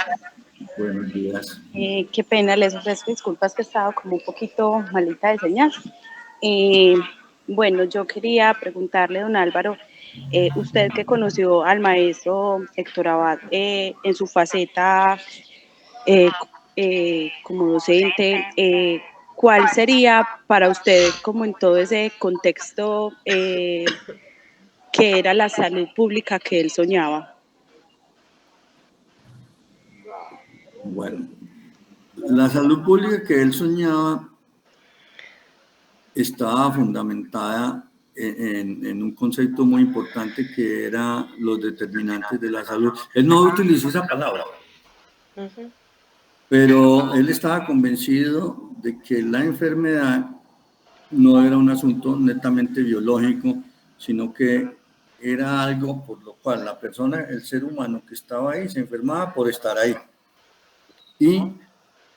Buenos días. Qué pena, les ofrezco disculpas que he estado como un poquito malita de señal. Bueno, yo quería preguntarle, don Álvaro, usted que conoció al maestro Héctor Abad en su faceta como docente, ¿cuál sería para usted, como en todo ese contexto, que era la salud pública que él soñaba? Bueno, la salud pública que él soñaba estaba fundamentada en un concepto muy importante que era los determinantes de la salud. Él no utilizó esa palabra, pero él estaba convencido de que la enfermedad no era un asunto netamente biológico, sino que era algo por lo cual la persona, el ser humano que estaba ahí, se enfermaba por estar ahí. Y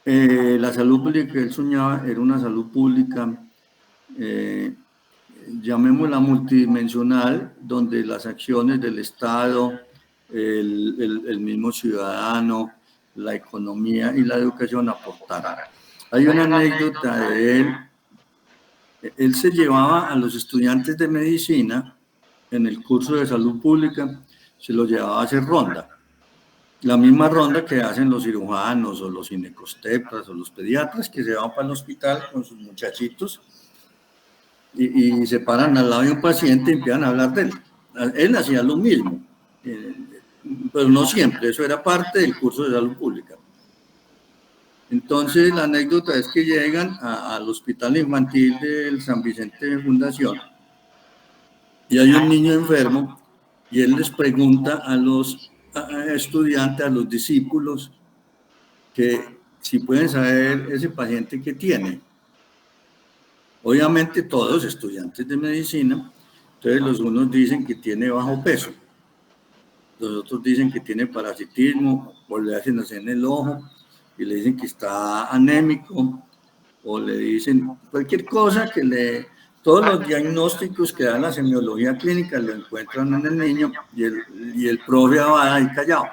la salud pública que él soñaba era una salud pública, llamémosla multidimensional, donde las acciones del Estado, el mismo ciudadano, la economía y la educación aportaran. Hay una anécdota de él. Él se llevaba a los estudiantes de medicina en el curso de salud pública, se los llevaba a hacer ronda. La misma ronda que hacen los cirujanos o los ginecosteptas o los pediatras, que se van para el hospital con sus muchachitos y se paran al lado de un paciente y empiezan a hablar de él. Él hacía lo mismo, pero no siempre, eso era parte del curso de salud pública. Entonces la anécdota es que llegan al hospital infantil del San Vicente de Fundación y hay un niño enfermo y él les pregunta a los estudiantes, a los discípulos, que si pueden saber ese paciente que tiene. Obviamente todos estudiantes de medicina, entonces los unos dicen que tiene bajo peso, los otros dicen que tiene parasitismo, o le hacen así en el ojo, y le dicen que está anémico, o le dicen cualquier cosa que le... Todos los diagnósticos que da la semiología clínica lo encuentran en el niño, y el profe va ahí callado.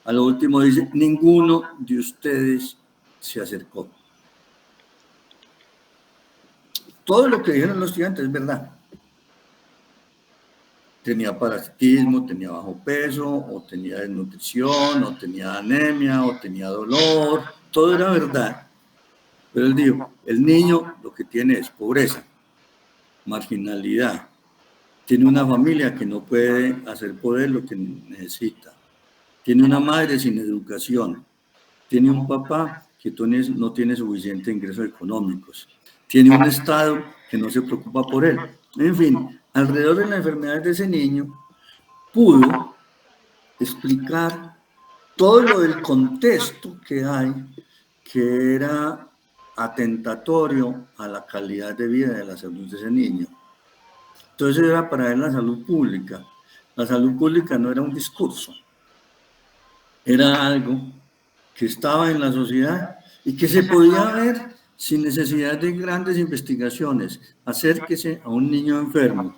A lo último dice, ninguno de ustedes se acercó. Todo lo que dijeron los estudiantes es verdad. Tenía parasitismo, tenía bajo peso, o tenía desnutrición, o tenía anemia, o tenía dolor, todo era verdad. Pero él dijo, el niño lo que tiene es pobreza, marginalidad, tiene una familia que no puede hacer por él lo que necesita, tiene una madre sin educación, tiene un papá que no tiene suficientes ingresos económicos, tiene un Estado que no se preocupa por él. En fin, alrededor de las enfermedades de ese niño, pudo explicar todo lo del contexto que hay, que era atentatorio a la calidad de vida de la salud de ese niño. Entonces era para él la salud pública. La salud pública no era un discurso, era algo que estaba en la sociedad y que se podía ver sin necesidad de grandes investigaciones. Acérquese a un niño enfermo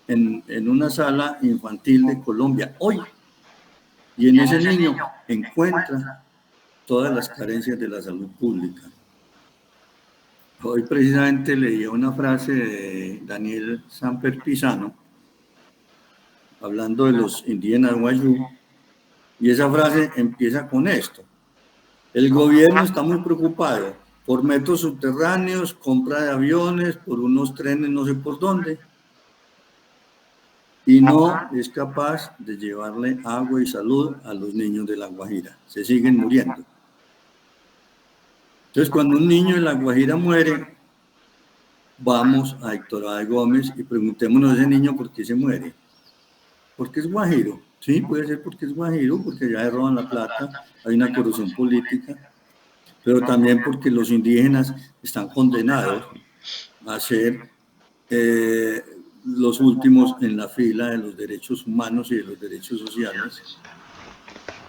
en una sala infantil de Colombia hoy, y en ese niño encuentra todas las carencias de la salud pública. Hoy precisamente leí una frase de Daniel Samper Pisano, hablando de los indígenas Wayuu, y esa frase empieza con esto: el gobierno está muy preocupado por metros subterráneos, compra de aviones, por unos trenes no sé por dónde, y no es capaz de llevarle agua y salud a los niños de La Guajira. Se siguen muriendo. Entonces, cuando un niño de La Guajira muere, vamos a Héctor Abad Gómez y preguntémonos a ese niño por qué se muere. ¿Por qué es guajiro? Sí, puede ser porque es guajiro, porque ya le roban la plata, hay una corrupción política, pero también porque los indígenas están condenados a ser los últimos en la fila de los derechos humanos y de los derechos sociales,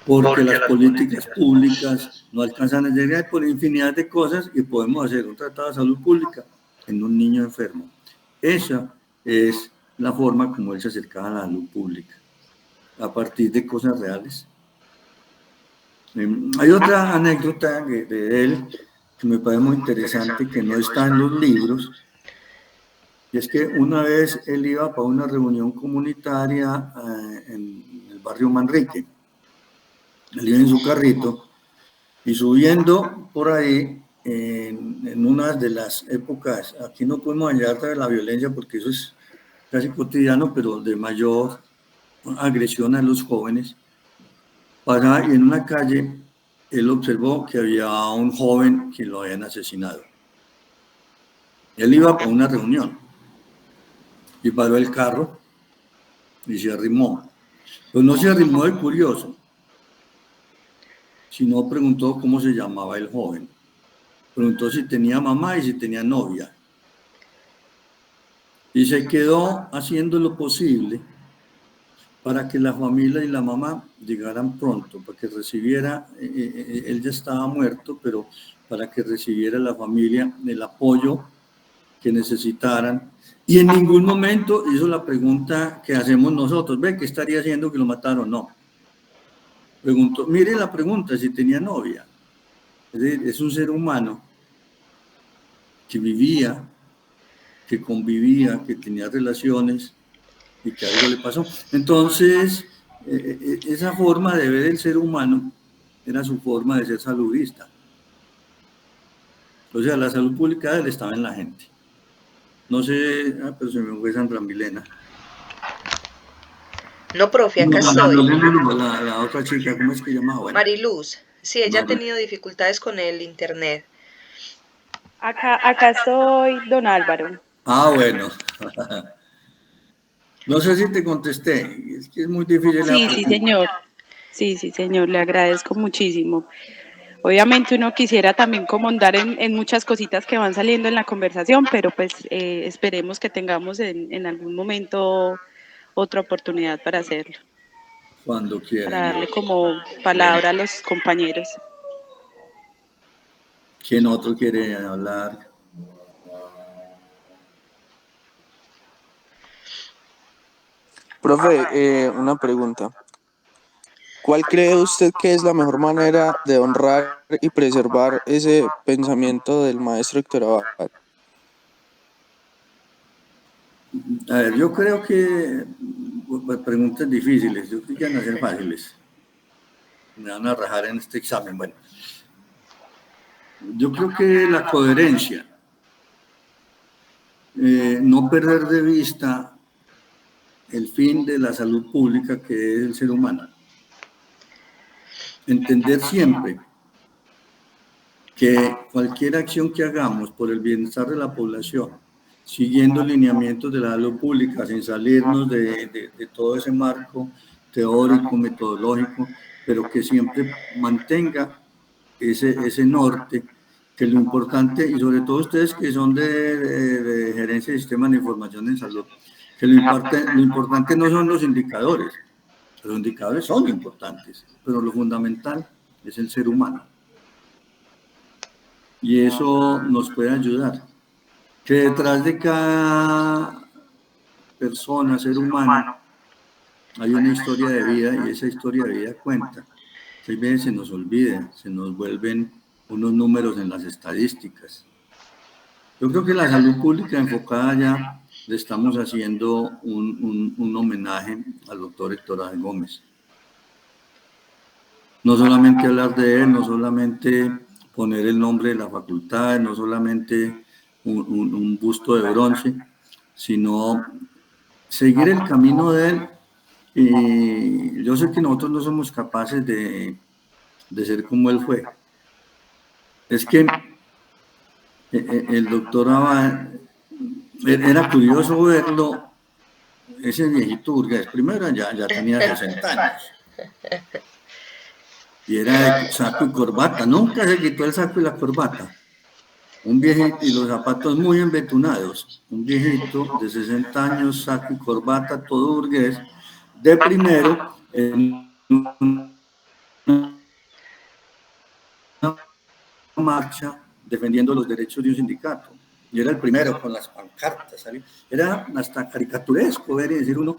porque las políticas públicas no alcanzan a llegar por infinidad de cosas, y podemos hacer un tratado de salud pública en un niño enfermo. Esa es la forma como él se acercaba a la salud pública, a partir de cosas reales. Hay otra anécdota de él que me parece muy interesante, que no está en los libros, y es que una vez él iba para una reunión comunitaria en el barrio Manrique. Él iba en su carrito y subiendo por ahí, en una de las épocas, aquí no podemos hablar de la violencia porque eso es casi cotidiano, pero de mayor agresión a los jóvenes, pasaba, y en una calle él observó que había un joven que lo habían asesinado. Él iba para una reunión y paró el carro y se arrimó. Pues no se arrimó de curioso, sino preguntó cómo se llamaba el joven. Preguntó si tenía mamá y si tenía novia. Y se quedó haciendo lo posible para que la familia y la mamá llegaran pronto, para que recibiera, él ya estaba muerto, pero para que recibiera la familia el apoyo que necesitaran. Y en ningún momento hizo la pregunta que hacemos nosotros: ¿ve qué estaría haciendo que lo mataron? No. Preguntó, mire la pregunta, si tenía novia. Es decir, es un ser humano que vivía, que convivía, que tenía relaciones y que algo le pasó. Entonces, esa forma de ver el ser humano era su forma de ser saludista. O sea, la salud pública de él estaba en la gente. No sé, pero se me fue Sandra Milena. No, profe, acá estoy. La otra chica, ¿cómo es que llamaba? Bueno, Mariluz, sí, ella ha tenido dificultades con el internet. Acá estoy, don Álvaro. Ah, bueno. No sé si te contesté, es que es muy difícil. Sí, sí, señor. Sí, sí, señor, le agradezco muchísimo. Obviamente uno quisiera también como andar en muchas cositas que van saliendo en la conversación, pero pues esperemos que tengamos en algún momento otra oportunidad para hacerlo, Cuando para quieran. darle como palabra a los compañeros. ¿Quién otro quiere hablar? Profe, una pregunta. ¿Cuál cree usted que es la mejor manera de honrar y preservar ese pensamiento del maestro Héctor Abad? A ver, yo creo que preguntas difíciles, yo creo que van a ser fáciles. Me van a rajar en este examen. Bueno, yo creo que la coherencia, no perder de vista el fin de la salud pública que es el ser humano. Entender siempre que cualquier acción que hagamos por el bienestar de la población, siguiendo lineamientos de la salud pública, sin salirnos de todo ese marco teórico, metodológico, pero que siempre mantenga ese norte, que lo importante, y sobre todo ustedes que son de gerencia de sistemas de información en salud, que lo importante no son los indicadores son importantes, pero lo fundamental es el ser humano. Y eso nos puede ayudar. Que detrás de cada persona, ser humano, hay una historia de vida y esa historia de vida cuenta. Que a veces se nos olvida, se nos vuelven unos números en las estadísticas. Yo creo que la salud pública enfocada ya le estamos haciendo un homenaje al doctor Héctor A. Gómez. No solamente hablar de él, no solamente poner el nombre de la facultad, no solamente un busto de bronce, sino seguir el camino de él. Y yo sé que nosotros no somos capaces de ser como él fue. Es que el doctor Abad, era curioso verlo, ese viejito burgués. Primero ya tenía 60 años. Y era de saco y corbata, nunca se quitó el saco y la corbata. Un viejito y los zapatos muy embetunados. Un viejito de 60 años, saco y corbata, todo burgués, de primero en una marcha defendiendo los derechos de un sindicato. Y era el primero con las pancartas, ¿sabes? Era hasta caricaturesco ver y decir uno,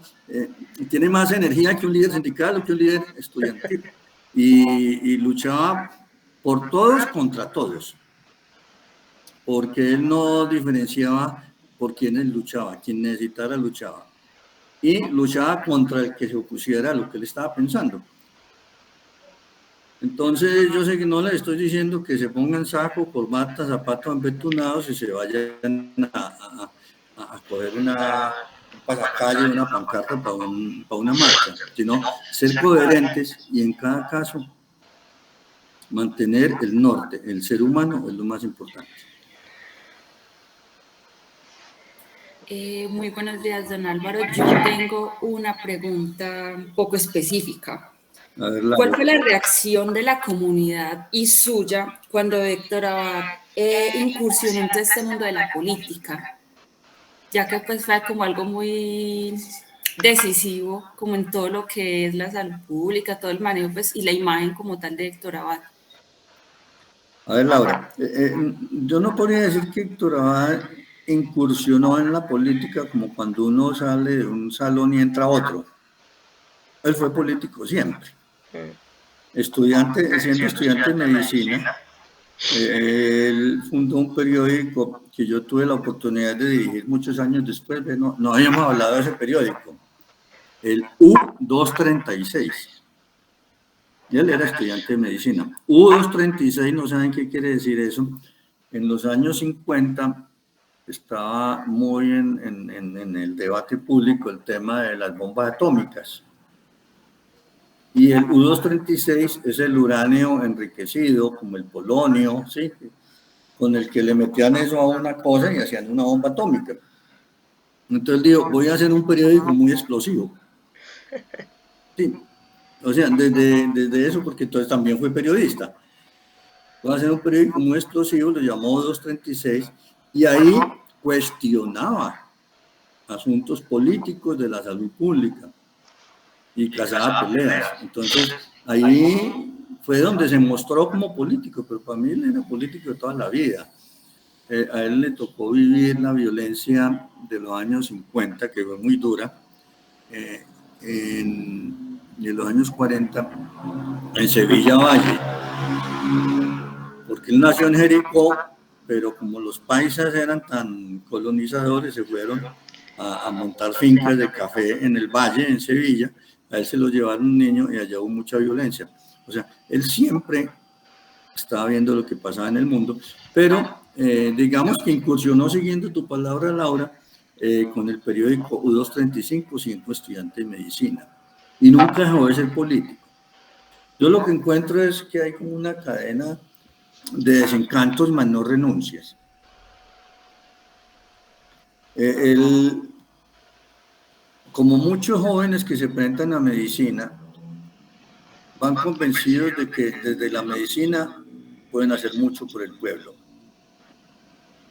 tiene más energía que un líder sindical o que un líder estudiantil. Y luchaba por todos contra todos, porque él no diferenciaba por quienes luchaba, quien necesitara luchaba, y luchaba contra el que se opusiera a lo que él estaba pensando. Entonces yo sé que no les estoy diciendo que se pongan saco, corbata, zapatos embetunados y se vayan a coger un pasacalle, una pancarta para una marcha, sino ser coherentes y en cada caso mantener el norte, el ser humano es lo más importante. Muy buenos días, don Álvaro. Yo tengo una pregunta un poco específica. A ver, ¿Cuál fue la reacción de la comunidad y suya cuando Héctor Abad incursionó en todo este mundo de la política? Ya que pues fue como algo muy decisivo, como en todo lo que es la salud pública, todo el manejo pues, y la imagen como tal de Héctor Abad. A ver, Laura, yo no podría decir que Héctor Abad incursionó en la política como cuando uno sale de un salón y entra a otro. Él fue político siempre. Siendo estudiante de medicina, él fundó un periódico que yo tuve la oportunidad de dirigir muchos años después. No habíamos hablado de ese periódico, el U236. Y él era estudiante de medicina. U236, no saben qué quiere decir eso. En los años 50 estaba muy en el debate público el tema de las bombas atómicas. Y el U236 es el uranio enriquecido, como el polonio, ¿sí? Con el que le metían eso a una cosa y hacían una bomba atómica. Entonces digo, voy a hacer un periódico muy explosivo. Sí. O sea, desde eso, porque entonces también fue periodista. Voy a hacer un periódico muy explosivo, lo llamó 236, y ahí cuestionaba asuntos políticos de la salud pública y cazaba peleas. Entonces, ahí fue donde se mostró como político, pero para mí él era político de toda la vida. A él le tocó vivir la violencia de los años 50, que fue muy dura, en los años 40, en Sevilla Valle, porque él nació en Jericó, pero como los paisas eran tan colonizadores, se fueron a montar fincas de café en el valle, en Sevilla. A él se lo llevaron un niño y allá hubo mucha violencia. O sea, él siempre estaba viendo lo que pasaba en el mundo, pero digamos que incursionó, siguiendo tu palabra, Laura, con el periódico U235, siendo estudiante de medicina, y nunca dejó de ser político. Yo lo que encuentro es que hay como una cadena de desencantos, más no renuncias. Como muchos jóvenes que se presentan a medicina, van convencidos de que desde la medicina pueden hacer mucho por el pueblo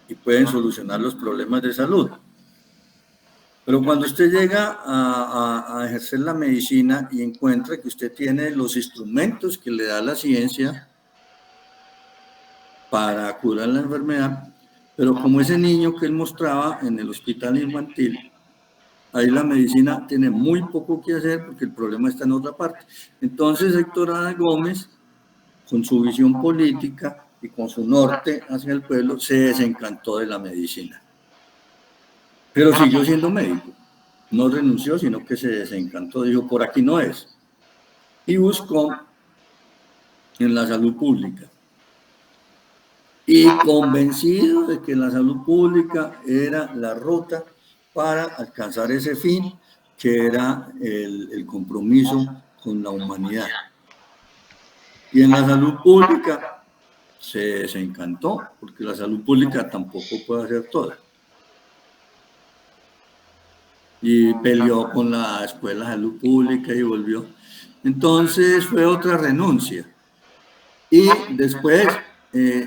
y pueden solucionar los problemas de salud. Pero cuando usted llega a ejercer la medicina y encuentra que usted tiene los instrumentos que le da la ciencia para curar la enfermedad, pero como ese niño que él mostraba en el hospital infantil, ahí la medicina tiene muy poco que hacer porque el problema está en otra parte. Entonces Héctor Ada Gómez, con su visión política y con su norte hacia el pueblo, se desencantó de la medicina. Pero siguió siendo médico. No renunció, sino que se desencantó. Dijo, por aquí no es. Y buscó en la salud pública. Y convencido de que la salud pública era la ruta para alcanzar ese fin, que era el compromiso con la humanidad. Y en la salud pública se desencantó, porque la salud pública tampoco puede hacer todo. Y peleó con la Escuela de Salud Pública y volvió. Entonces fue otra renuncia. Y después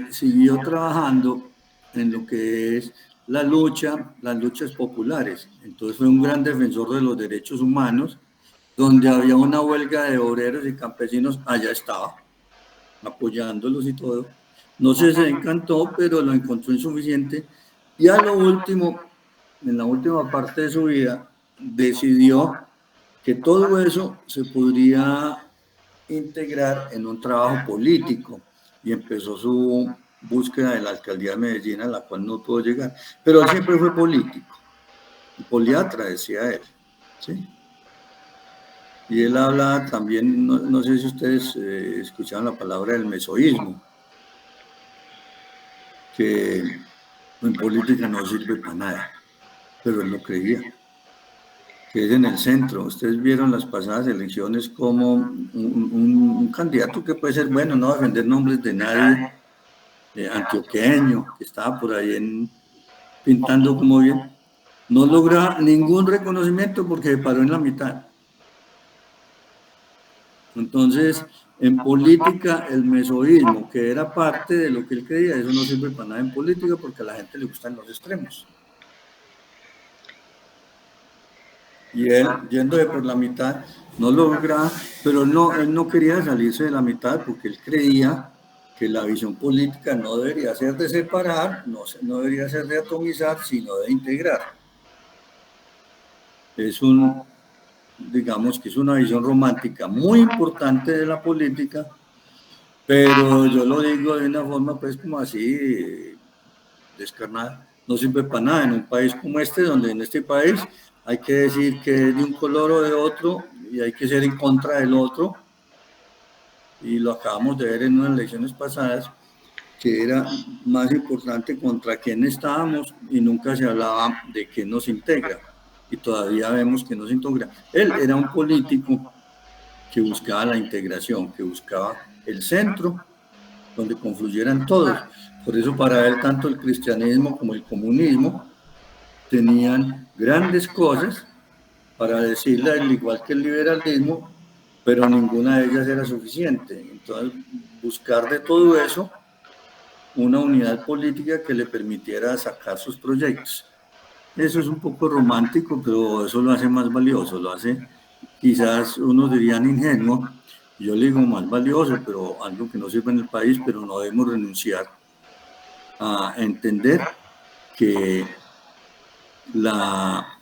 siguió trabajando en lo que es las luchas populares. Entonces fue un gran defensor de los derechos humanos. Donde había una huelga de obreros y campesinos, allá estaba, apoyándolos y todo. No se encantó, pero lo encontró insuficiente. Y a lo último, en la última parte de su vida, decidió que todo eso se podría integrar en un trabajo político y empezó su búsqueda de la alcaldía de Medellín, a la cual no pudo llegar. Pero él siempre fue político, poliatra, decía él, ¿sí? Y él habla también, no sé si ustedes escucharon la palabra del mesoísmo, que en política no sirve para nada, pero él lo creía, que es en el centro. Ustedes vieron las pasadas elecciones como un candidato que puede ser, bueno, no defender nombres de nadie, antioqueño, que estaba por ahí pintando como bien, no logra ningún reconocimiento porque se paró en la mitad. Entonces, en política, el mesoísmo, que era parte de lo que él creía, eso no sirve para nada en política porque a la gente le gustan los extremos. Y él, yéndose por la mitad, no logra, pero él no quería salirse de la mitad porque él creía que la visión política no debería ser de separar, no debería ser de atomizar, sino de integrar. Digamos que es una visión romántica muy importante de la política, pero yo lo digo de una forma pues como así descarnada, no sirve para nada en un país como este, donde en este país hay que decir que es de un color o de otro y hay que ser en contra del otro, y lo acabamos de ver en unas elecciones pasadas, que era más importante contra quién estábamos y nunca se hablaba de quién nos integra. Y todavía vemos que no se integra. Él era un político que buscaba la integración, que buscaba el centro donde confluyeran todos. Por eso para él tanto el cristianismo como el comunismo tenían grandes cosas para decirle, al igual que el liberalismo, pero ninguna de ellas era suficiente. Entonces buscar de todo eso una unidad política que le permitiera sacar sus proyectos. Eso es un poco romántico, pero eso lo hace más valioso, lo hace, quizás unos dirían ingenuo, yo le digo más valioso, pero algo que no sirve en el país, pero no debemos renunciar a entender que la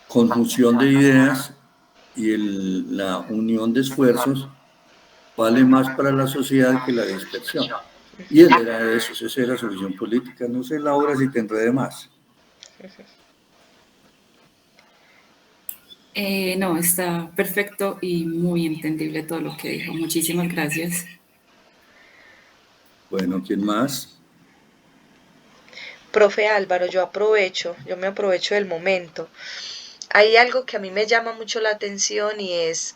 conjunción de ideas y la unión de esfuerzos vale más para la sociedad que la dispersión. Y él era de esos, esa era su visión política. No sé, Laura, si te enredé más. No, está perfecto y muy entendible todo lo que dijo. Muchísimas gracias. Bueno, ¿quién más? Profe Álvaro, yo me aprovecho del momento. Hay algo que a mí me llama mucho la atención y es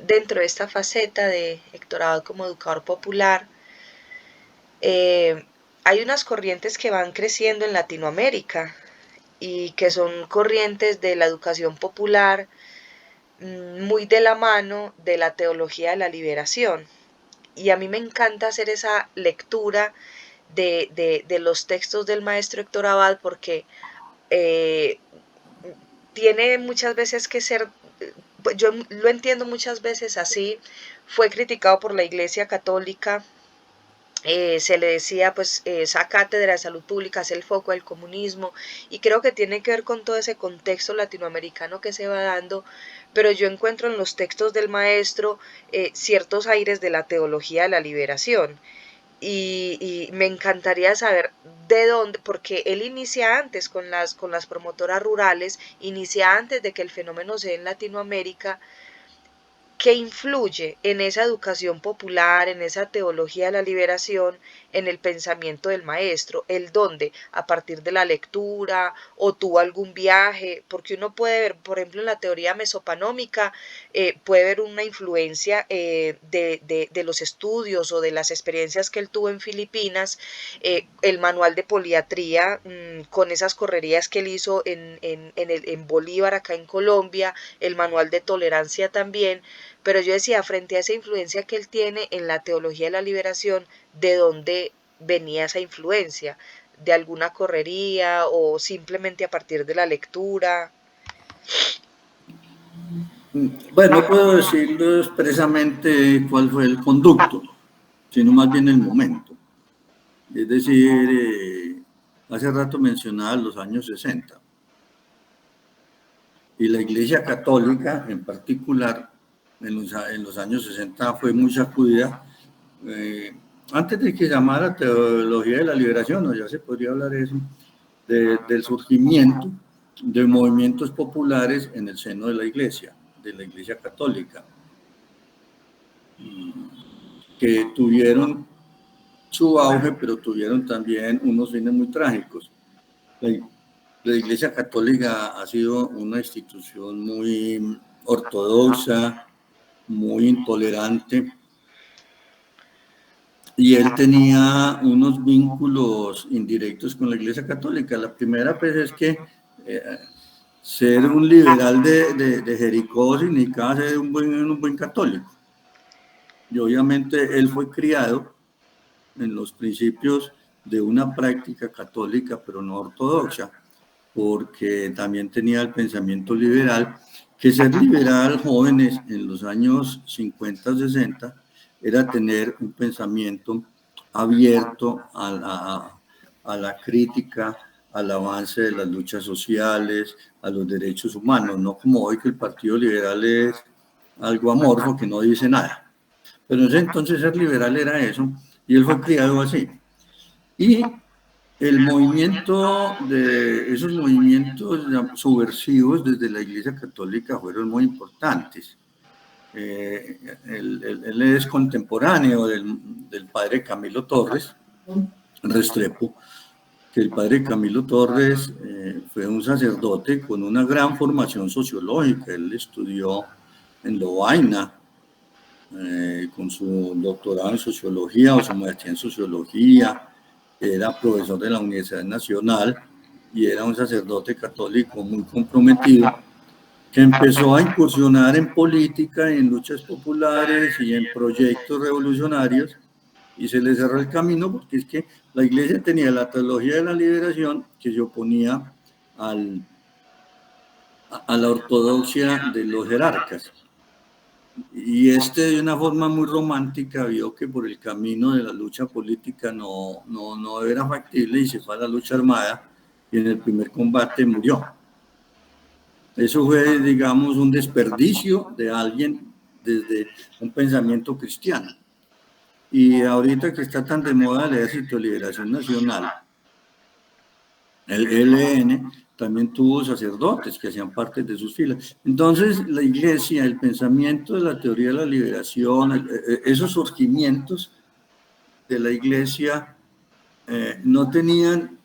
dentro de esta faceta de Héctor Abad como educador popular, hay unas corrientes que van creciendo en Latinoamérica y que son corrientes de la educación popular muy de la mano de la teología de la liberación. Y a mí me encanta hacer esa lectura de los textos del maestro Héctor Abad porque eh, tiene muchas veces que ser, yo lo entiendo muchas veces así, fue criticado por la Iglesia Católica, se le decía pues esa cátedra de salud pública es el foco del comunismo y creo que tiene que ver con todo ese contexto latinoamericano que se va dando, pero yo encuentro en los textos del maestro ciertos aires de la teología de la liberación y me encantaría saber de dónde, porque él inicia antes con las promotoras rurales, inicia antes de que el fenómeno se dé en Latinoamérica. ¿Qué influye en esa educación popular, en esa teología de la liberación, en el pensamiento del maestro? ¿El dónde? ¿A partir de la lectura o tuvo algún viaje? Porque uno puede ver, por ejemplo, en la teoría mesopanómica, puede ver una influencia de los estudios o de las experiencias que él tuvo en Filipinas, el manual de poliatría, con esas correrías que él hizo en Bolívar, acá en Colombia, el manual de tolerancia también, pero yo decía, frente a esa influencia que él tiene en la teología de la liberación, ¿de dónde venía esa influencia? ¿De alguna correría o simplemente a partir de la lectura? Bueno, no puedo decirlo expresamente cuál fue el conducto, sino más bien el momento. Es decir, hace rato mencionaba los años 60. Y la Iglesia Católica, en particular, en los años 60 fue muy sacudida. Antes de que llamara teología de la liberación, o ya se podría hablar de eso, del surgimiento de movimientos populares en el seno de la Iglesia Católica, que tuvieron su auge, pero tuvieron también unos fines muy trágicos. La Iglesia Católica ha sido una institución muy ortodoxa, muy intolerante, y él tenía unos vínculos indirectos con la Iglesia Católica. La primera pues es que ser un liberal de Jericó significaba ser un buen católico. Y obviamente él fue criado en los principios de una práctica católica, pero no ortodoxa, porque también tenía el pensamiento liberal, que ser liberal jóvenes en los años 50, 60, era tener un pensamiento abierto a la crítica, al avance de las luchas sociales, a los derechos humanos, no como hoy que el Partido Liberal es algo amorfo que no dice nada. Pero en ese entonces ser liberal era eso, y él fue criado así. Y el movimiento de esos movimientos subversivos desde la Iglesia Católica fueron muy importantes. Él es contemporáneo del padre Camilo Torres Restrepo, que el padre Camilo Torres fue un sacerdote con una gran formación sociológica. Él estudió en Lovaina, con su doctorado en sociología o su maestría en sociología, era profesor de la Universidad Nacional y era un sacerdote católico muy comprometido, que empezó a incursionar en política, en luchas populares y en proyectos revolucionarios, y se le cerró el camino porque es que la Iglesia tenía la teología de la liberación que se oponía al a la ortodoxia de los jerarcas. Y de una forma muy romántica vio que por el camino de la lucha política no era factible y se fue a la lucha armada y en el primer combate murió. Eso fue, digamos, un desperdicio de alguien desde un pensamiento cristiano. Y ahorita que está tan de moda el Ejército de Liberación Nacional, el ELN también tuvo sacerdotes que hacían parte de sus filas. Entonces, la iglesia, el pensamiento de la teoría de la liberación, esos surgimientos de la iglesia no tenían,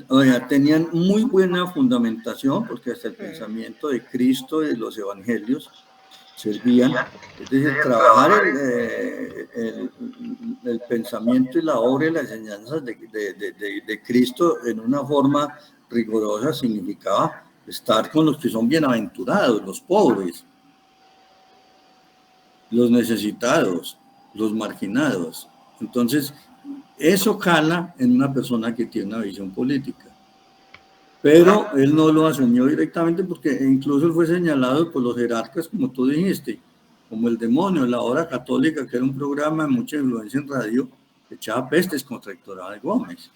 o sea, tenían muy buena fundamentación, porque hasta el pensamiento de Cristo y de los evangelios servían, es decir, trabajar el pensamiento y la obra y las enseñanzas de Cristo en una forma rigurosa significaba estar con los que son bienaventurados, los pobres, los necesitados, los marginados. Entonces, eso cala en una persona que tiene una visión política. Pero él no lo asumió directamente porque incluso él fue señalado por los jerarcas, como tú dijiste, como el demonio. La Hora Católica, que era un programa de mucha influencia en radio, echaba pestes contra Héctor Abad Gómez.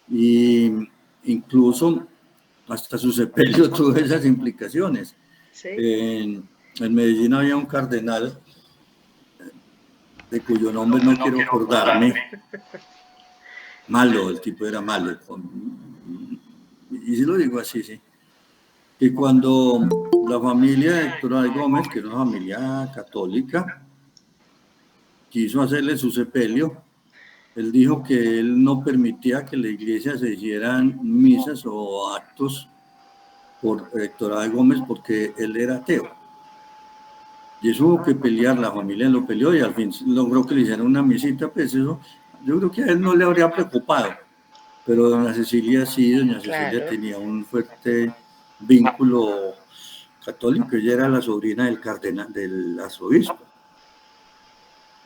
Y incluso hasta su sepelio tuvo esas implicaciones. Sí. En Medellín había un cardenal, de cuyo nombre no quiero acordarme, malo, el tipo era malo. Y si lo digo así, sí. Que cuando la familia de Héctor Abad Gómez, que era una familia católica, quiso hacerle su sepelio, él dijo que él no permitía que la iglesia se hicieran misas o actos por Héctor Abad Gómez porque él era ateo. Y eso hubo que pelear, la familia lo peleó y al fin logró que le hicieran una misita, pues eso, yo creo que a él no le habría preocupado, pero doña Cecilia sí, doña Cecilia tenía un fuerte vínculo católico, ella era la sobrina del cardenal, del arzobispo.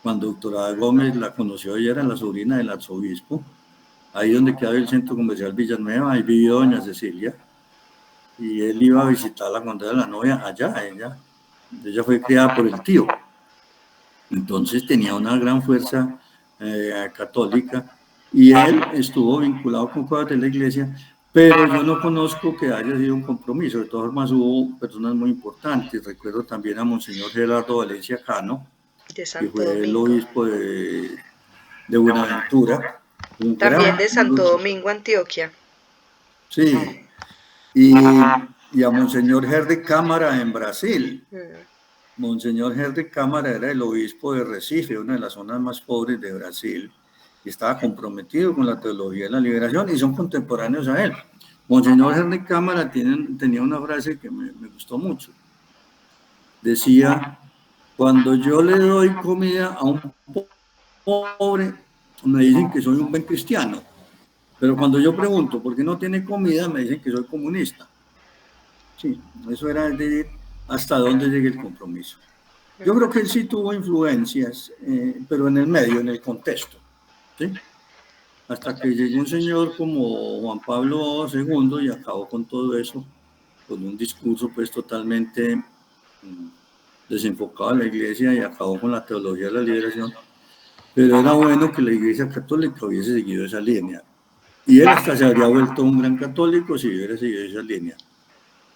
Cuando doctora Gómez la conoció, ella era la sobrina del arzobispo, ahí donde quedaba el centro comercial Villanueva, ahí vivió doña Cecilia, y él iba a visitarla cuando era la novia allá, ella fue criada por el tío, entonces tenía una gran fuerza católica, y él estuvo vinculado con cosas de la iglesia, pero yo no conozco que haya sido un compromiso. De todas formas hubo personas muy importantes. Recuerdo también a Monseñor Gerardo Valencia Cano, que fue el obispo de Buenaventura. También de Santo Domingo, Antioquia. Sí, y a Monseñor Henry Cámara en Brasil. Monseñor Henry Cámara era el obispo de Recife, una de las zonas más pobres de Brasil, y estaba comprometido con la teología de la liberación, y son contemporáneos a él. Monseñor Henry Cámara tenía una frase que me gustó mucho. Decía, cuando yo le doy comida a un pobre, me dicen que soy un buen cristiano, pero cuando yo pregunto por qué no tiene comida, me dicen que soy comunista. Sí, eso era de hasta dónde llegue el compromiso. Yo creo que él sí tuvo influencias, pero en el medio, en el contexto, ¿sí? Hasta que llegó un señor como Juan Pablo II y acabó con todo eso, con un discurso pues totalmente desenfocado de la iglesia y acabó con la teología de la liberación. Pero era bueno que la iglesia católica hubiese seguido esa línea. Y él hasta se habría vuelto un gran católico si hubiera seguido esa línea.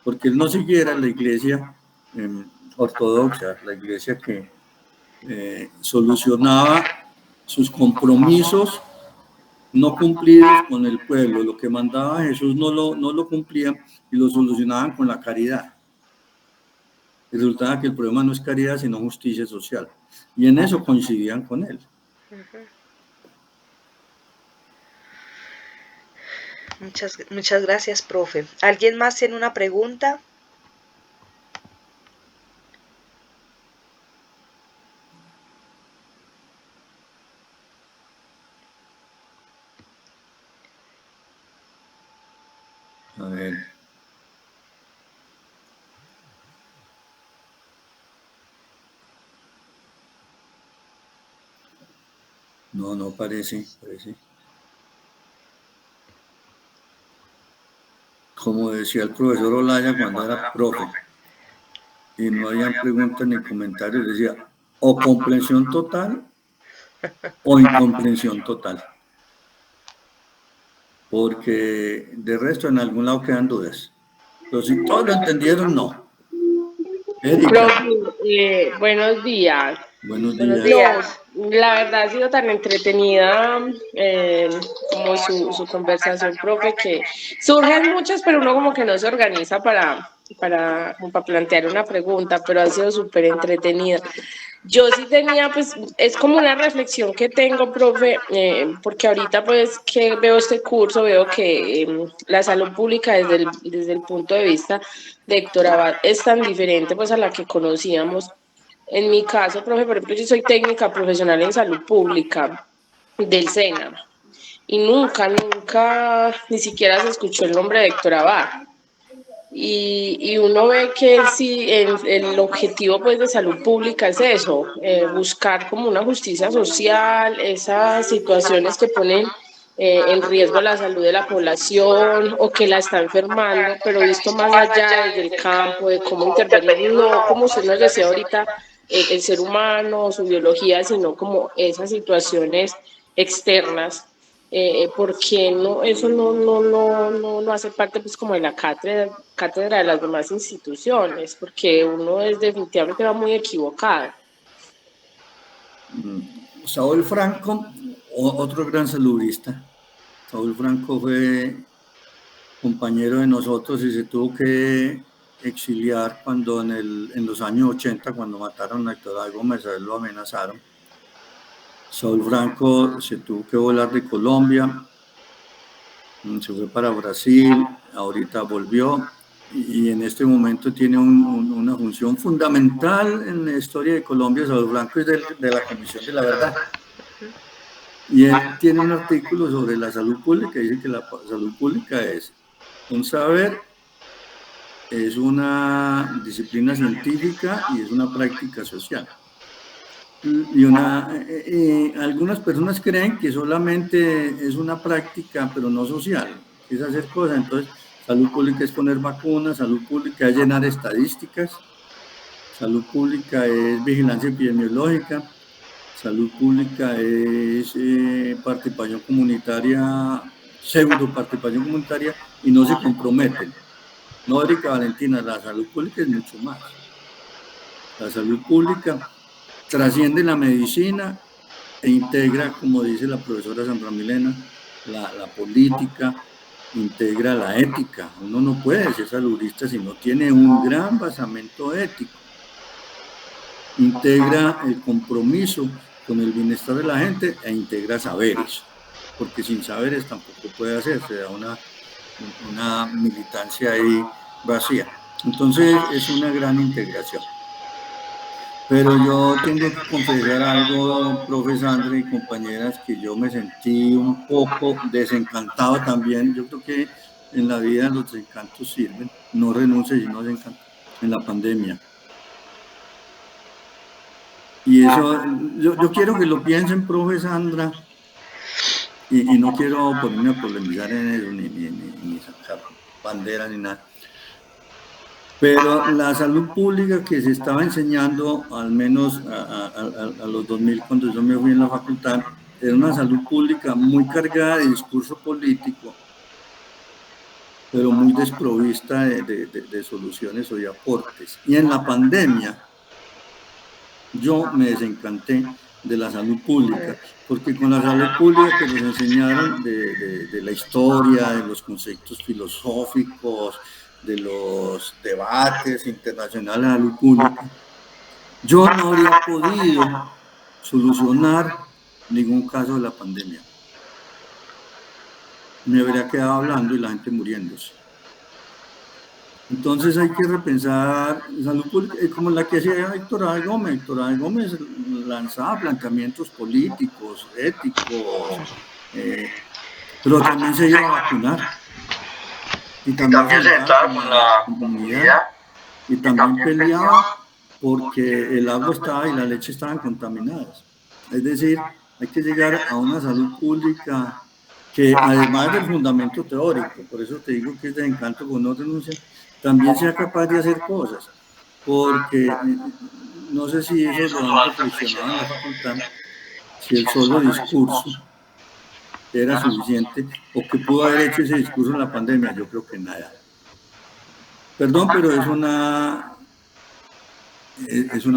Porque él no siguiera la iglesia ortodoxa, la iglesia que solucionaba sus compromisos no cumplidos con el pueblo. Lo que mandaba Jesús no lo cumplían y lo solucionaban con la caridad. Y resultaba que el problema no es caridad, sino justicia social. Y en eso coincidían con él. Muchas gracias, profe. ¿Alguien más tiene una pregunta? A ver. No parece. como decía el profesor Olaya cuando era profe, y no habían preguntas ni comentarios, decía, o comprensión total o incomprensión total. Porque de resto en algún lado quedan dudas. Pero si todos lo entendieron, no. Erika. Profe, buenos días. Buenos Buenos días. días. La verdad ha sido tan entretenida como su conversación, profe, que surgen muchas, pero uno como que no se organiza para plantear una pregunta, pero ha sido súper entretenida. Yo sí tenía, pues, es como una reflexión que tengo, profe, porque ahorita pues que veo este curso, veo que la salud pública desde el punto de vista de Héctor Abad es tan diferente pues a la que conocíamos. En mi caso, profe, por ejemplo, yo soy técnica profesional en salud pública del SENA y nunca, ni siquiera se escuchó el nombre de Héctor Abad. Y uno ve que sí, el objetivo pues de salud pública es eso, buscar como una justicia social, esas situaciones que ponen en riesgo la salud de la población o que la está enfermando, pero visto más allá desde el campo, de cómo intervenir, no como usted nos decía ahorita, el ser humano, su biología, sino como esas situaciones externas porque no, eso no hace parte pues como de la cátedra de las demás instituciones, porque uno es definitivamente va muy equivocado. Saúl Franco, otro gran salubrista. Saúl Franco fue compañero de nosotros y se tuvo que exiliar cuando en los años 80, cuando mataron a Héctor Abad Gómez, a él lo amenazaron. Saúl Franco se tuvo que volar de Colombia, se fue para Brasil, ahorita volvió y en este momento tiene una función fundamental en la historia de Colombia. Saúl Franco es de la Comisión de la Verdad y él tiene un artículo sobre la salud pública, dice que la salud pública es un saber, es una disciplina científica y es una práctica social. Y algunas personas creen que solamente es una práctica, pero no social, es hacer cosas. Entonces, salud pública es poner vacunas, salud pública es llenar estadísticas, salud pública es vigilancia epidemiológica, salud pública es participación comunitaria, pseudo participación comunitaria, y no se comprometen. No, Erika Valentina, la salud pública es mucho más. La salud pública trasciende la medicina e integra, como dice la profesora Sandra Milena, la política, integra la ética. Uno no puede ser salubrista si no tiene un gran basamento ético. Integra el compromiso con el bienestar de la gente e integra saberes, porque sin saberes tampoco puede hacerse, da una militancia ahí vacía. Entonces es una gran integración. Pero yo tengo que confesar algo, profe Sandra y compañeras, que yo me sentí un poco desencantado también. Yo creo que en la vida los desencantos sirven, no renuncie y no desencanta, en la pandemia. Y eso, yo quiero que lo piensen, profe Sandra, y no quiero ponerme a polemizar en eso, ni sacar banderas ni nada. Pero la salud pública que se estaba enseñando, al menos a los 2000, cuando yo me fui en la facultad, era una salud pública muy cargada de discurso político, pero muy desprovista de soluciones o de aportes. Y en la pandemia, yo me desencanté de la salud pública, porque con la salud pública que nos enseñaron de la historia, de los conceptos filosóficos, de los debates internacionales de salud pública, yo no habría podido solucionar ningún caso de la pandemia. Me habría quedado hablando y la gente muriéndose. Entonces hay que repensar salud pública, como la que hacía Héctor Abad Gómez. Héctor Abad Gómez lanzaba planteamientos políticos, éticos, pero también se iba a vacunar. Y también se sentaba con la comunidad y también peleaba porque el agua estaba y la leche estaban contaminadas. Es decir, hay que llegar a una salud pública que además del fundamento teórico, por eso te digo que es de encanto con no renuncia, también sea capaz de hacer cosas, porque no sé si eso lo han reflexionado en la facultad, si el solo discurso era suficiente o que pudo haber hecho ese discurso en la pandemia. Yo creo que nada. Perdón, pero es una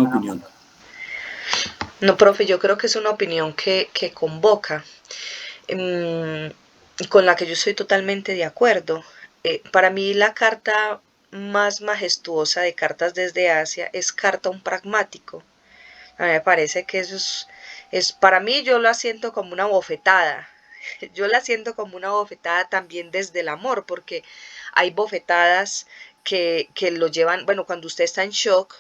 opinión. No, profe, yo creo que es una opinión que convoca, y con la que yo estoy totalmente de acuerdo. Para mí la carta más majestuosa de Cartas desde Asia es Carta a un pragmático. A mí me parece que eso para mí yo lo siento como una bofetada. Yo la siento como una bofetada también desde el amor, porque hay bofetadas que lo llevan, bueno, cuando usted está en shock,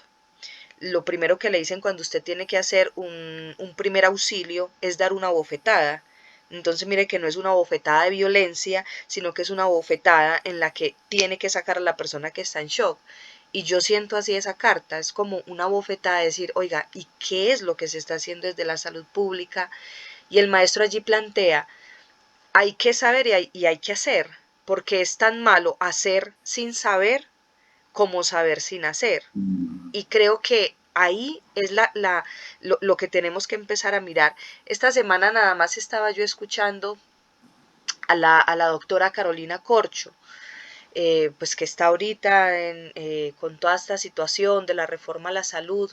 lo primero que le dicen cuando usted tiene que hacer un primer auxilio es dar una bofetada. Entonces mire que no es una bofetada de violencia, sino que es una bofetada en la que tiene que sacar a la persona que está en shock. Y yo siento así esa carta, es como una bofetada de decir, oiga, ¿y qué es lo que se está haciendo desde la salud pública? Y el maestro allí plantea, hay que saber y hay que hacer, porque es tan malo hacer sin saber como saber sin hacer. Y creo que ahí es lo que tenemos que empezar a mirar. Esta semana nada más estaba yo escuchando a la doctora Carolina Corcho, pues que está ahorita con toda esta situación de la reforma a la salud.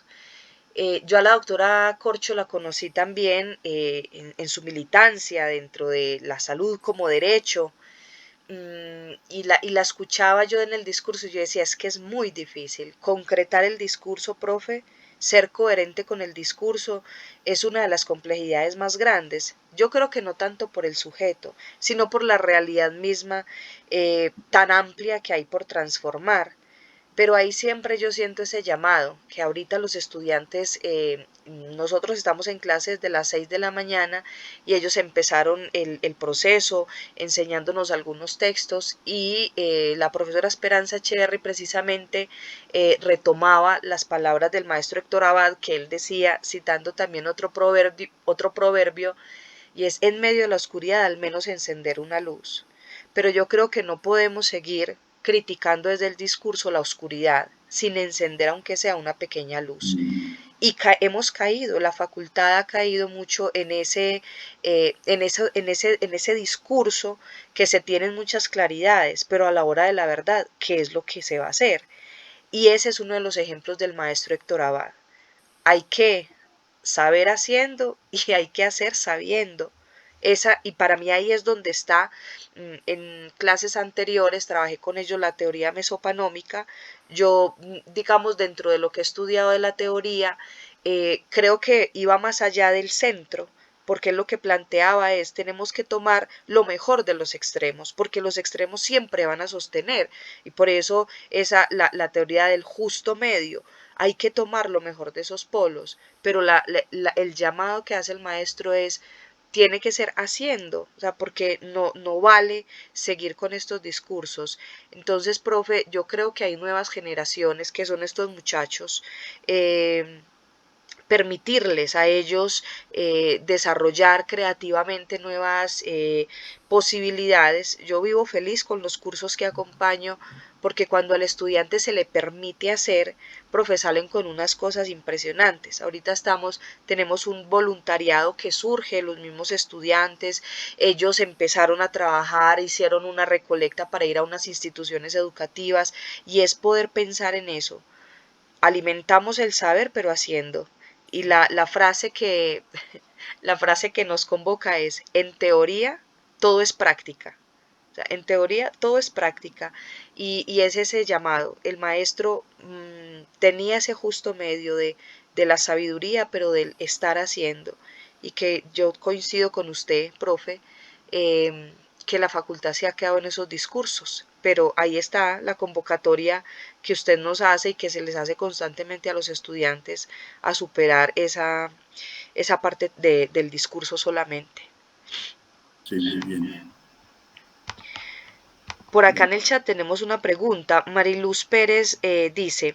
Yo a la doctora Corcho la conocí también en su militancia dentro de la salud como derecho, y la escuchaba yo en el discurso y yo decía, es que es muy difícil concretar el discurso, profe, ser coherente con el discurso es una de las complejidades más grandes. Yo creo que no tanto por el sujeto, sino por la realidad misma tan amplia que hay por transformar. Pero ahí siempre yo siento ese llamado, que ahorita los estudiantes, nosotros estamos en clases de las 6 de la mañana y ellos empezaron el proceso enseñándonos algunos textos y la profesora Esperanza Cherry precisamente retomaba las palabras del maestro Héctor Abad que él decía, citando también otro proverbio, y es en medio de la oscuridad al menos encender una luz. Pero yo creo que no podemos seguir criticando desde el discurso la oscuridad sin encender aunque sea una pequeña luz. Y hemos caído, la facultad ha caído mucho en ese discurso que se tienen muchas claridades, pero a la hora de la verdad, ¿qué es lo que se va a hacer? Y ese es uno de los ejemplos del maestro Héctor Abad. Hay que saber haciendo y hay que hacer sabiendo. Y para mí ahí es donde está, en clases anteriores trabajé con ellos la teoría mesopanómica. Yo, digamos, dentro de lo que he estudiado de la teoría, creo que iba más allá del centro, porque lo que planteaba es, tenemos que tomar lo mejor de los extremos, porque los extremos siempre van a sostener, y por eso la teoría del justo medio, hay que tomar lo mejor de esos polos, pero el llamado que hace el maestro es, tiene que ser haciendo, o sea, porque no vale seguir con estos discursos. Entonces, profe, yo creo que hay nuevas generaciones que son estos muchachos, permitirles a ellos desarrollar creativamente nuevas posibilidades. Yo vivo feliz con los cursos que acompaño porque cuando al estudiante se le permite hacer, profe, salen con unas cosas impresionantes. Ahorita tenemos un voluntariado que surge, los mismos estudiantes, ellos empezaron a trabajar, hicieron una recolecta para ir a unas instituciones educativas y es poder pensar en eso. Alimentamos el saber pero haciendo. Y la frase que nos convoca es, en teoría todo es práctica. O sea, en teoría todo es práctica y es ese llamado. El maestro tenía ese justo medio de la sabiduría, pero del estar haciendo. Y que yo coincido con usted, profe, que la facultad se ha quedado en esos discursos, pero ahí está la convocatoria que usted nos hace y que se les hace constantemente a los estudiantes a superar esa parte del discurso solamente. Sí, muy bien. Por acá en el chat tenemos una pregunta. Mariluz Pérez dice,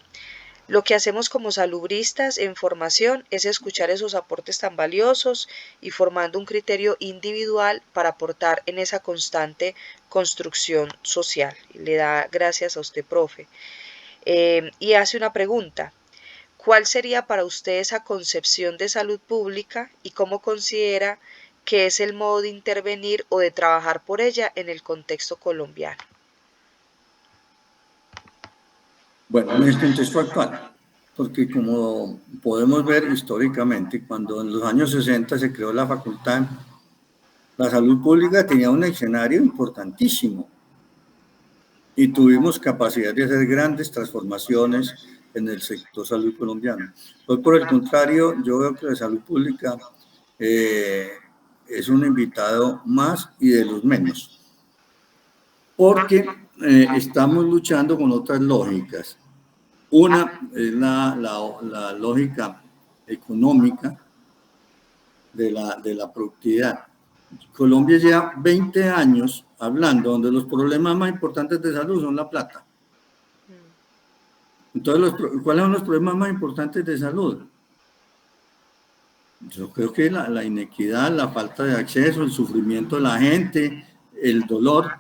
Lo que hacemos como salubristas en formación es escuchar esos aportes tan valiosos y formando un criterio individual para aportar en esa constante construcción social. Y le da gracias a usted, profe. Y hace una pregunta. ¿Cuál sería para usted esa concepción de salud pública y cómo considera que es el modo de intervenir o de trabajar por ella en el contexto colombiano? Bueno, en el contexto actual, porque como podemos ver históricamente, cuando en los años 60 se creó la facultad, la salud pública tenía un escenario importantísimo y tuvimos capacidad de hacer grandes transformaciones en el sector salud colombiano. Hoy, por el contrario, yo veo que la salud pública es un invitado más y de los menos, porque estamos luchando con otras lógicas. Una es la lógica económica de la productividad. Colombia lleva 20 años hablando donde los problemas más importantes de salud son la plata. Entonces, ¿cuáles son los problemas más importantes de salud? Yo creo que la inequidad, la falta de acceso, el sufrimiento de la gente, el dolor,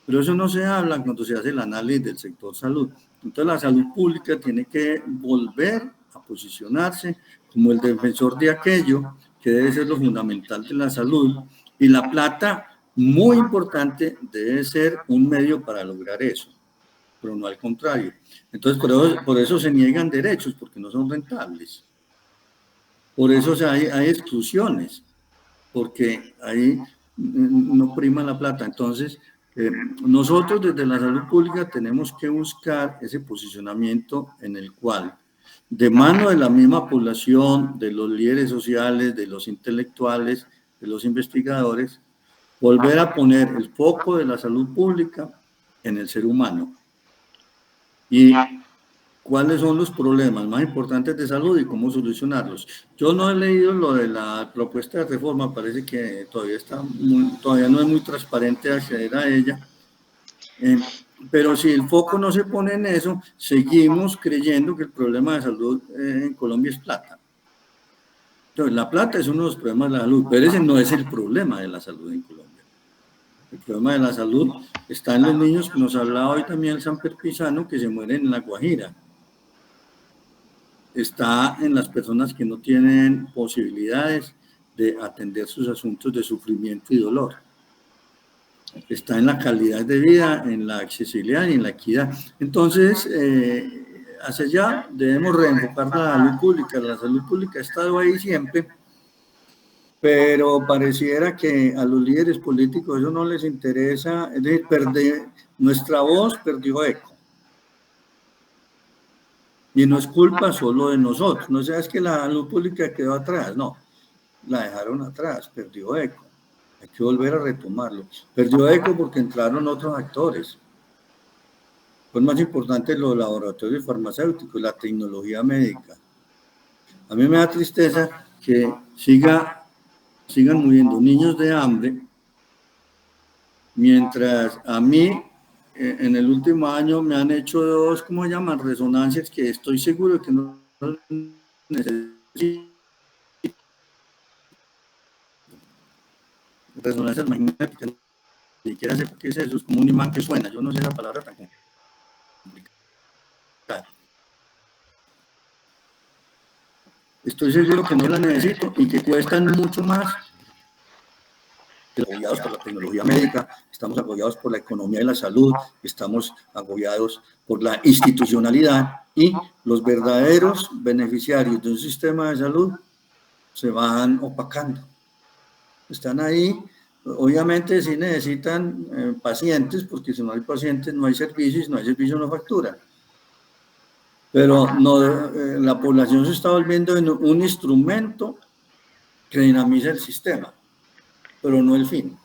pero eso no se habla cuando se hace el análisis del sector salud. Entonces la salud pública tiene que volver a posicionarse como el defensor de aquello que debe ser lo fundamental de la salud, y la plata, muy importante, debe ser un medio para lograr eso, pero no al contrario. Entonces por eso se niegan derechos, porque no son rentables. Por eso hay exclusiones, porque ahí no prima la plata. Entonces, nosotros desde la salud pública tenemos que buscar ese posicionamiento en el cual, de mano de la misma población, de los líderes sociales, de los intelectuales, de los investigadores, volver a poner el foco de la salud pública en el ser humano. Y cuáles son los problemas más importantes de salud y cómo solucionarlos. Yo no he leído lo de la propuesta de reforma, parece que todavía no es muy transparente acceder a ella, pero si el foco no se pone en eso, seguimos creyendo que el problema de salud en Colombia es plata. Entonces, la plata es uno de los problemas de la salud, pero ese no es el problema de la salud en Colombia. El problema de la salud está en los niños, que nos hablaba hoy también el Samper Pizano, que se mueren en La Guajira. Está en las personas que no tienen posibilidades de atender sus asuntos de sufrimiento y dolor. Está en la calidad de vida, en la accesibilidad y en la equidad. Entonces, hacia allá debemos reenfocar la salud pública. La salud pública ha estado ahí siempre, pero pareciera que a los líderes políticos eso no les interesa. Es decir, nuestra voz perdió eco. Y no es culpa solo de nosotros, no es que la salud pública quedó atrás, no, la dejaron atrás, perdió eco, hay que volver a retomarlo. Perdió eco porque entraron otros actores. Fue más importante los laboratorios farmacéuticos, la tecnología médica. A mí me da tristeza que sigan muriendo niños de hambre, mientras a mí en el último año me han hecho dos, ¿cómo se llaman? Resonancias, que estoy seguro de que no necesito. Resonancias magnéticas, ni siquiera sé qué es eso, es como un imán que suena, yo no sé esa palabra tan complicada. Estoy seguro que no la necesito y que cuestan mucho más. Apoyados por la tecnología médica, estamos apoyados por la economía de la salud, estamos apoyados por la institucionalidad, y los verdaderos beneficiarios de un sistema de salud se van opacando. Están ahí, obviamente sí necesitan pacientes, porque si no hay pacientes no hay servicios, si no hay servicios no facturan. Pero no, la población se está volviendo en un instrumento que dinamiza el sistema, pero no el fin.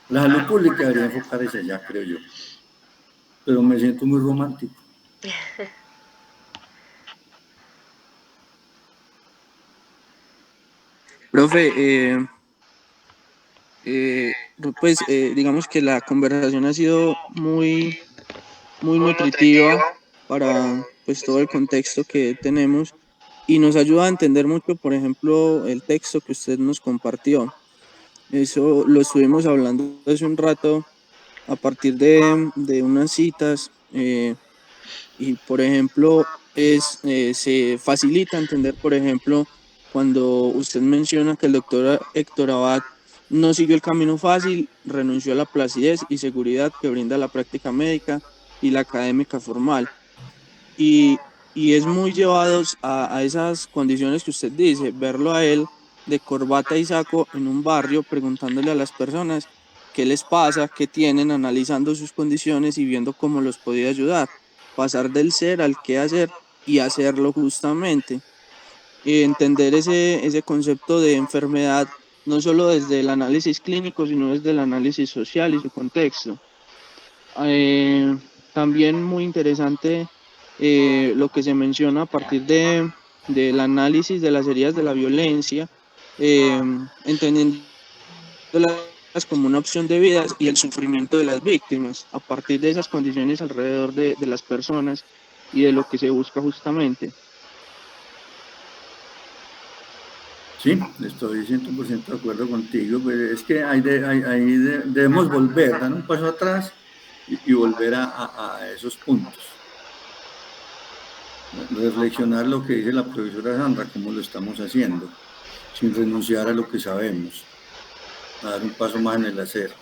La salud pública debería enfocarse allá, creo yo. Pero me siento muy romántico. Profe, pues digamos que la conversación ha sido muy nutritiva para pues todo el contexto que tenemos y nos ayuda a entender mucho, por ejemplo, el texto que usted nos compartió. Eso lo estuvimos hablando hace un rato a partir de unas citas y, por ejemplo, se facilita entender, por ejemplo, cuando usted menciona que el doctor Héctor Abad no siguió el camino fácil, renunció a la placidez y seguridad que brinda la práctica médica y la académica formal. Y, y es muy llevados a esas condiciones que usted dice, verlo a él de corbata y saco en un barrio preguntándole a las personas qué les pasa, qué tienen, analizando sus condiciones y viendo cómo los podía ayudar. Pasar del ser al qué hacer y hacerlo justamente. Y entender ese concepto de enfermedad no solo desde el análisis clínico, sino desde el análisis social y su contexto. Eh, También muy interesante lo que se menciona a partir del análisis de las heridas de la violencia, entendiéndolas como una opción de vida y el sufrimiento de las víctimas, a partir de esas condiciones alrededor de las personas y de lo que se busca justamente. Sí, estoy 100% de acuerdo contigo, pero es que debemos volver, dar un paso atrás y volver a esos puntos. Reflexionar lo que dice la profesora Sandra, cómo lo estamos haciendo, sin renunciar a lo que sabemos, a dar un paso más en el hacer.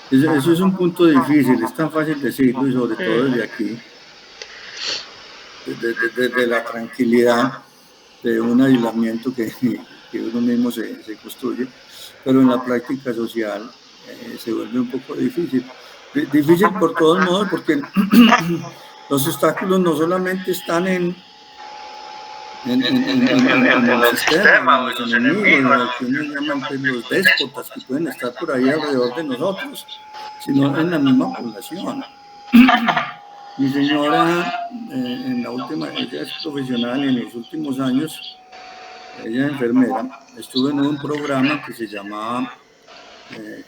Eso es un punto difícil, es tan fácil decirlo y sobre todo desde aquí, desde la tranquilidad de un aislamiento que uno mismo se construye, pero en la práctica social se vuelve un poco difícil. Difícil por todos modos, porque los obstáculos no solamente están en el sistema, en los enemigos, los que uno llaman los déspotas que pueden estar por ahí alrededor de nosotros, sino en la misma población. Mi señora, en la última, ella es profesional y en los últimos años, ella es enfermera, estuvo en un programa que se llamaba,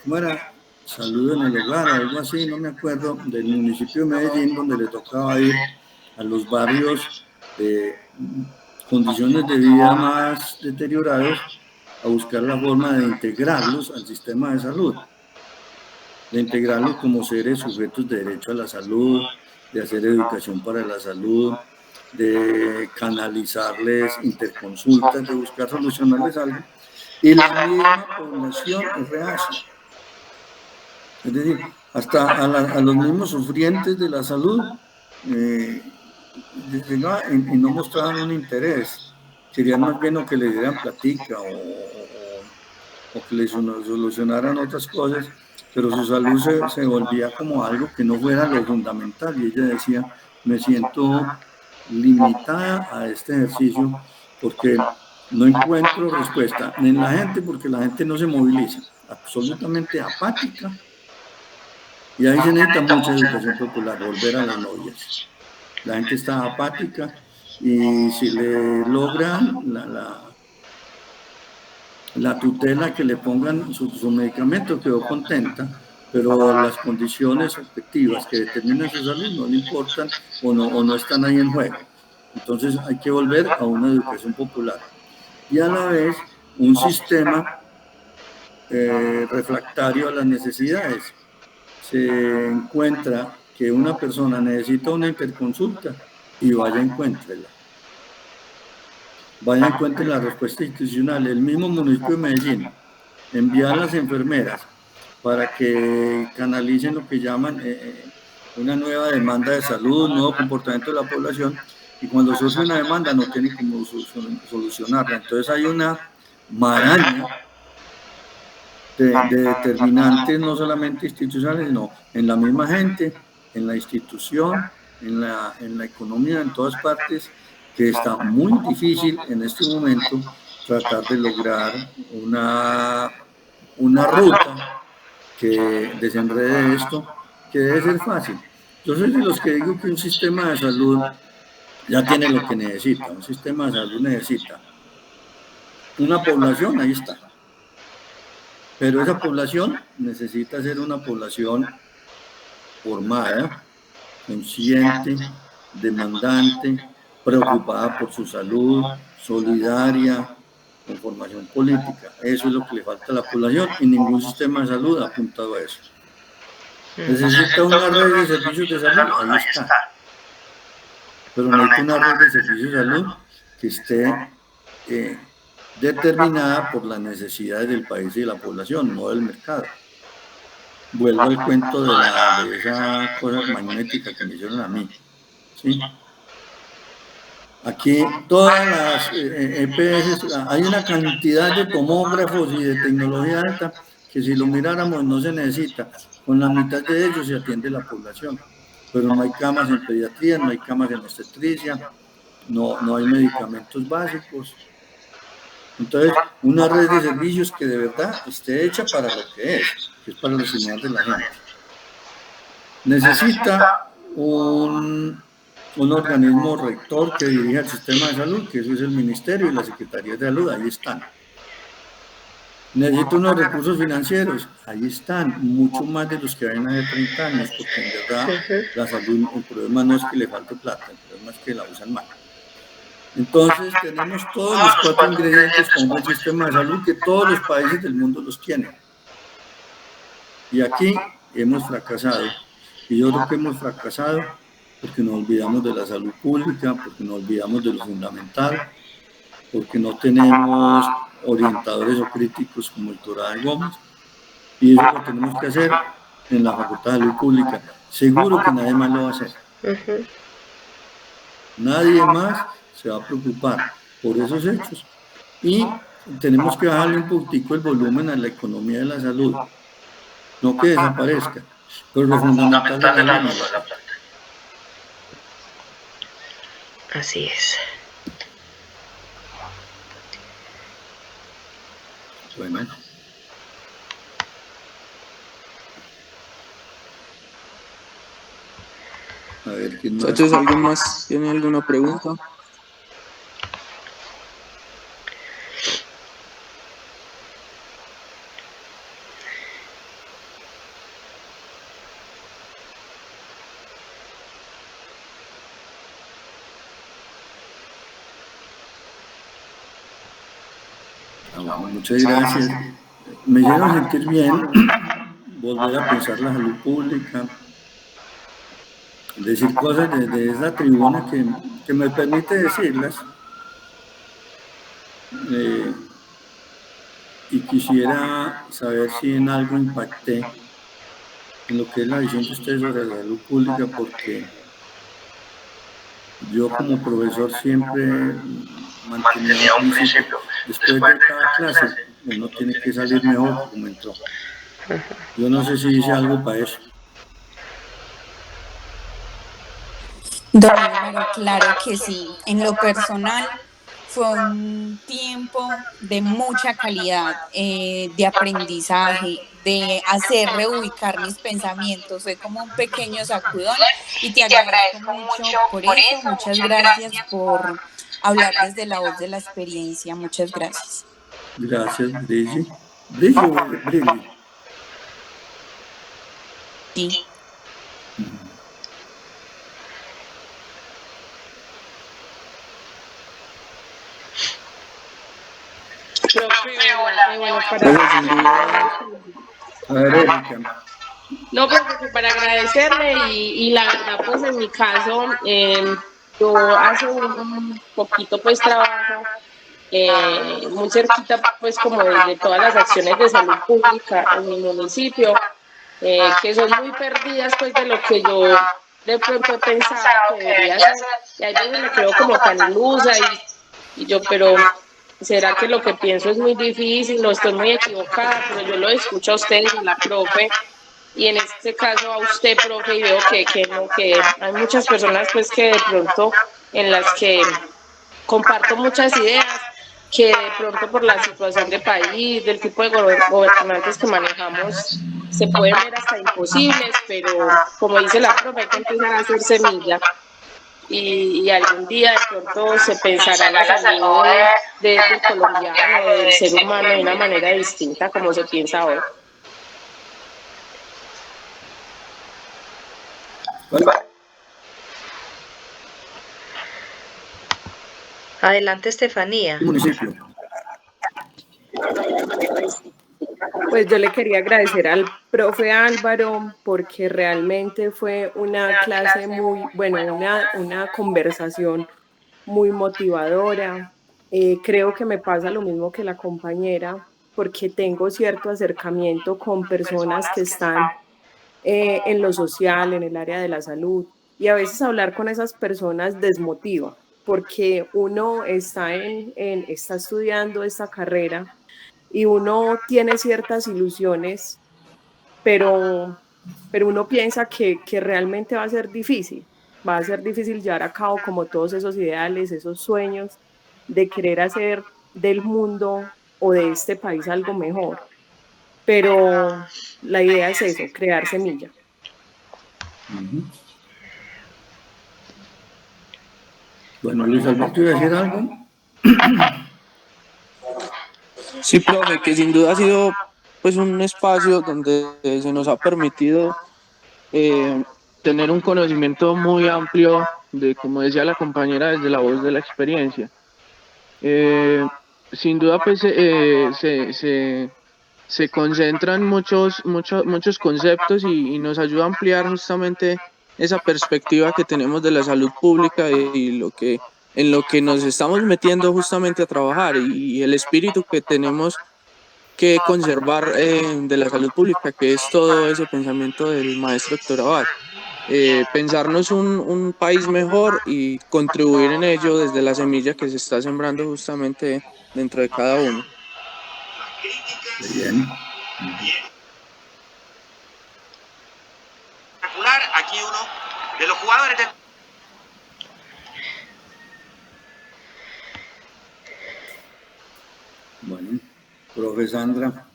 ¿cómo era? Salud en el hogar, algo así, no me acuerdo, del municipio de Medellín, donde le tocaba ir a los barrios de condiciones de vida más deteriorados a buscar la forma de integrarlos al sistema de salud, de integrarlos como seres sujetos de derecho a la salud, de hacer educación para la salud, de canalizarles interconsultas, de buscar solucionarles algo, y la misma población es reacia. Es decir, hasta a los mismos sufrientes de la salud y no mostraban un interés. Querían más bien o que le dieran platica o que le solucionaran otras cosas, pero su salud se volvía como algo que no fuera lo fundamental. Y ella decía, me siento limitada a este ejercicio porque no encuentro respuesta en la gente, porque la gente no se moviliza, absolutamente apática. Y ahí se necesita mucha educación popular, volver a las novias. La gente está apática y si le logran la tutela que le pongan su medicamento, quedó contenta, pero las condiciones objetivas que determinan su salud no le importan o no están ahí en juego. Entonces hay que volver a una educación popular y a la vez un sistema refractario a las necesidades. Se encuentra que una persona necesita una interconsulta y vaya, encuéntrela. Vaya, encuentre la respuesta institucional. El mismo municipio de Medellín envía a las enfermeras para que canalicen lo que llaman una nueva demanda de salud, un nuevo comportamiento de la población, y cuando surge una demanda no tienen cómo solucionarla. Entonces hay una maraña de determinantes no solamente institucionales, sino en la misma gente, en la institución, en la economía, en todas partes, que está muy difícil en este momento tratar de lograr una ruta que desenrede esto, que debe ser fácil. Yo soy de los que digo que un sistema de salud ya tiene lo que necesita. Un sistema de salud necesita una población, ahí está. Pero esa población necesita ser una población formada, consciente, demandante, preocupada por su salud, solidaria, con formación política. Eso es lo que le falta a la población y ningún sistema de salud ha apuntado a eso. Necesita una red de servicios de salud, ahí está. Pero necesita una red de servicios de salud que esté determinada por las necesidades del país y de la población, no del mercado. Vuelvo al cuento de esa cosa magnética que me hicieron a mí. ¿Sí? Aquí todas las EPS, hay una cantidad de tomógrafos y de tecnología alta que si lo miráramos no se necesita. Con la mitad de ellos se atiende la población. Pero no hay camas en pediatría, no hay camas en obstetricia, no hay medicamentos básicos. Entonces, una red de servicios que de verdad esté hecha para lo que es para los ciudadanos de la gente. Necesita un organismo rector que dirija el sistema de salud, que eso es el Ministerio y la Secretaría de Salud, ahí están. Necesita unos recursos financieros, ahí están, mucho más de los que habían hace 30 años, porque en verdad la salud, el problema no es que le falte plata, el problema es que la usan mal. Entonces tenemos todos los 4 ingredientes para un buen sistema de salud que todos los países del mundo los tienen. Y aquí hemos fracasado. Y yo creo que hemos fracasado porque nos olvidamos de la salud pública, porque nos olvidamos de lo fundamental, porque no tenemos orientadores o críticos como el Torá de Gómez. Y eso lo tenemos que hacer en la Facultad de Salud Pública. Seguro que nadie más lo va a hacer. Nadie más se va a preocupar por esos hechos. Y tenemos que bajarle un poquitico el volumen a la economía de la salud. No que desaparezca, pero lo fundamental es la luz. Así es. Bueno. A ver, ¿quién más? Muchachos, ¿alguien más tiene alguna pregunta? Bueno, muchas gracias. Me hicieron sentir bien volver a pensar la salud pública, decir cosas desde esa tribuna que me permite decirlas. Y quisiera saber si en algo impacté en lo que es la visión de ustedes sobre la salud pública, porque yo como profesor siempre mantenía un principio. Después de cada clase uno tiene que salir mejor como entró. Yo no sé si hice algo para eso. Don Álvaro, claro que sí. En lo personal fue un tiempo de mucha calidad, de aprendizaje, de hacer reubicar mis pensamientos. Fue como un pequeño sacudón y te agradezco mucho por eso. Muchas gracias por hablar desde la voz de la experiencia. Muchas gracias. Gracias, Brigitte. ¿Brigitte? Sí. No, porque para agradecerle y la verdad, pues en mi caso, yo hace un poquito pues trabajo muy cerquita pues como de todas las acciones de salud pública en mi municipio, que son muy perdidas pues de lo que yo de pronto he pensado que debería hacer, y a veces me quedo como tan ilusa y yo, pero ¿será que lo que pienso es muy difícil? No, estoy muy equivocada, pero yo lo escucho a usted y a la profe, y en este caso a usted, profe, y veo que hay muchas personas pues que de pronto en las que comparto muchas ideas, que de pronto por la situación de país, del tipo de gobernantes que manejamos, se pueden ver hasta imposibles, pero como dice la profe, hay que empezar a hacer semilla. Y algún día de pronto se pensará en la salud del colombiano, del ser humano, de una manera distinta como se piensa hoy. Adelante, Estefanía. ¿Qué municipio? Pues yo le quería agradecer al profe Álvaro porque realmente fue una clase muy, bueno, una conversación muy motivadora. Creo que me pasa lo mismo que la compañera porque tengo cierto acercamiento con personas que están en lo social, en el área de la salud. Y a veces hablar con esas personas desmotiva, porque uno está, está estudiando esta carrera y uno tiene ciertas ilusiones, pero, pero uno piensa que realmente va a ser difícil llevar a cabo como todos esos ideales, esos sueños de querer hacer del mundo o de este país algo mejor. Pero la idea es eso, crear semilla. Bueno, Luis Alberto, ¿iba a decir algo? Sí, profe, que sin duda ha sido pues un espacio donde se nos ha permitido eh, tener un conocimiento muy amplio de, como decía la compañera, desde la voz de la experiencia. Sin duda, pues se concentran muchos conceptos y nos ayuda a ampliar justamente esa perspectiva que tenemos de la salud pública y en lo que nos estamos metiendo justamente a trabajar y el espíritu que tenemos que conservar de la salud pública, que es todo ese pensamiento del maestro Héctor Abad. Pensarnos un país mejor y contribuir en ello desde la semilla que se está sembrando justamente dentro de cada uno. Bien. Aquí uno de los jugadores del... Bueno, profe Sandra.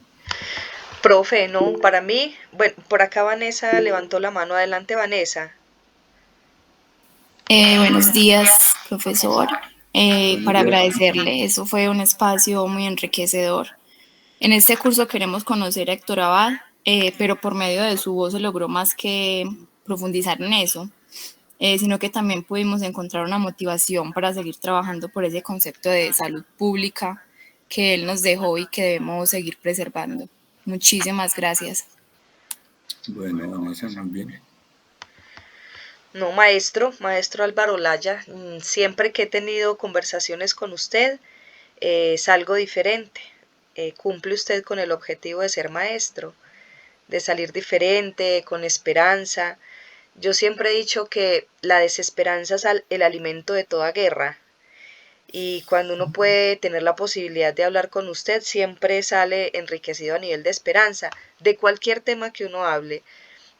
Profe, no, para mí, bueno, por acá Vanessa levantó la mano. Adelante, Vanessa. Buenos días, profesor. Para Días. agradecerle, eso fue un espacio muy enriquecedor. En este curso queremos conocer a Héctor Abad, pero por medio de su voz se logró más que profundizar en eso, sino que también pudimos encontrar una motivación para seguir trabajando por ese concepto de salud pública que él nos dejó y que debemos seguir preservando. Muchísimas gracias. Bueno, Vanessa, muy bien. No, maestro Álvaro Laya, siempre que he tenido conversaciones con usted, salgo diferente. Cumple usted con el objetivo de ser maestro, de salir diferente, con esperanza. Yo siempre he dicho que la desesperanza es el alimento de toda guerra. Y cuando uno puede tener la posibilidad de hablar con usted, siempre sale enriquecido a nivel de esperanza, de cualquier tema que uno hable.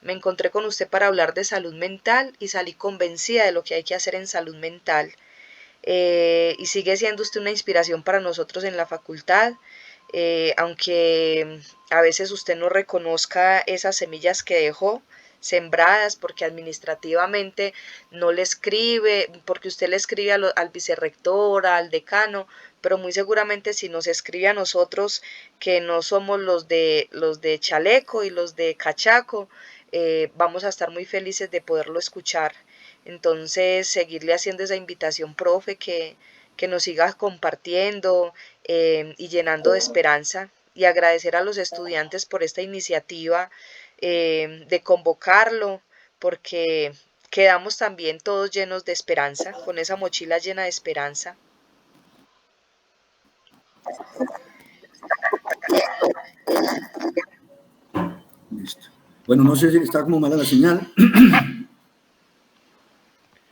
Me encontré con usted para hablar de salud mental y salí convencida de lo que hay que hacer en salud mental. Y sigue siendo usted una inspiración para nosotros en la facultad, aunque a veces usted no reconozca esas semillas que dejó sembradas porque administrativamente no le escribe, porque usted le escribe al vicerrector, al decano, pero muy seguramente si nos escribe a nosotros que no somos los de chaleco y los de cachaco, vamos a estar muy felices de poderlo escuchar. Entonces, seguirle haciendo esa invitación, profe, que nos siga compartiendo y llenando de esperanza, y agradecer a los estudiantes por esta iniciativa de convocarlo, porque quedamos también todos llenos de esperanza, con esa mochila llena de esperanza. Listo. Bueno, no sé si está como mala la señal.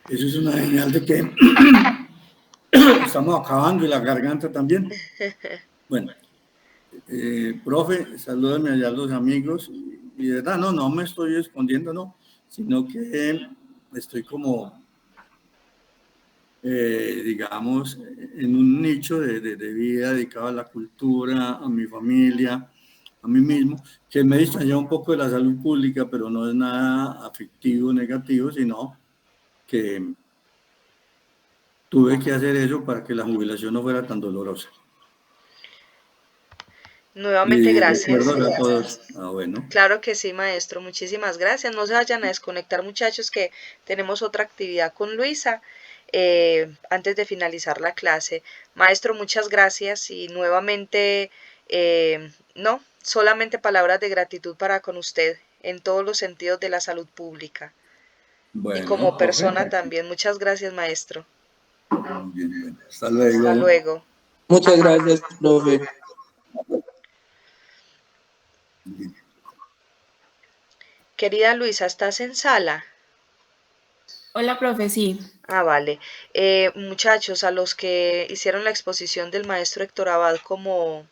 Eso es una señal de que estamos acabando y la garganta también. Bueno, profe, salúdame allá a los amigos. Y de verdad, no me estoy escondiendo, no, sino que estoy como, digamos, en un nicho de vida dedicado a la cultura, a mi familia, a mí mismo, que me distancia un poco de la salud pública, pero no es nada afectivo, negativo, sino que tuve que hacer eso para que la jubilación no fuera tan dolorosa. Nuevamente, gracias. A todos. Bueno. Claro que sí, maestro. Muchísimas gracias. No se vayan a desconectar, muchachos, que tenemos otra actividad con Luisa. antes de finalizar la clase. Maestro, muchas gracias y nuevamente, no, solamente palabras de gratitud para con usted en todos los sentidos de la salud pública y Bueno, como profe, persona también. Muchas gracias, maestro. muy bien, bueno, hasta Hasta luego. luego. Muchas gracias, profe. Querida Luisa, ¿estás en sala? Hola, profe, sí. Ah, vale. Muchachos, a los que hicieron la exposición del maestro Héctor Abad como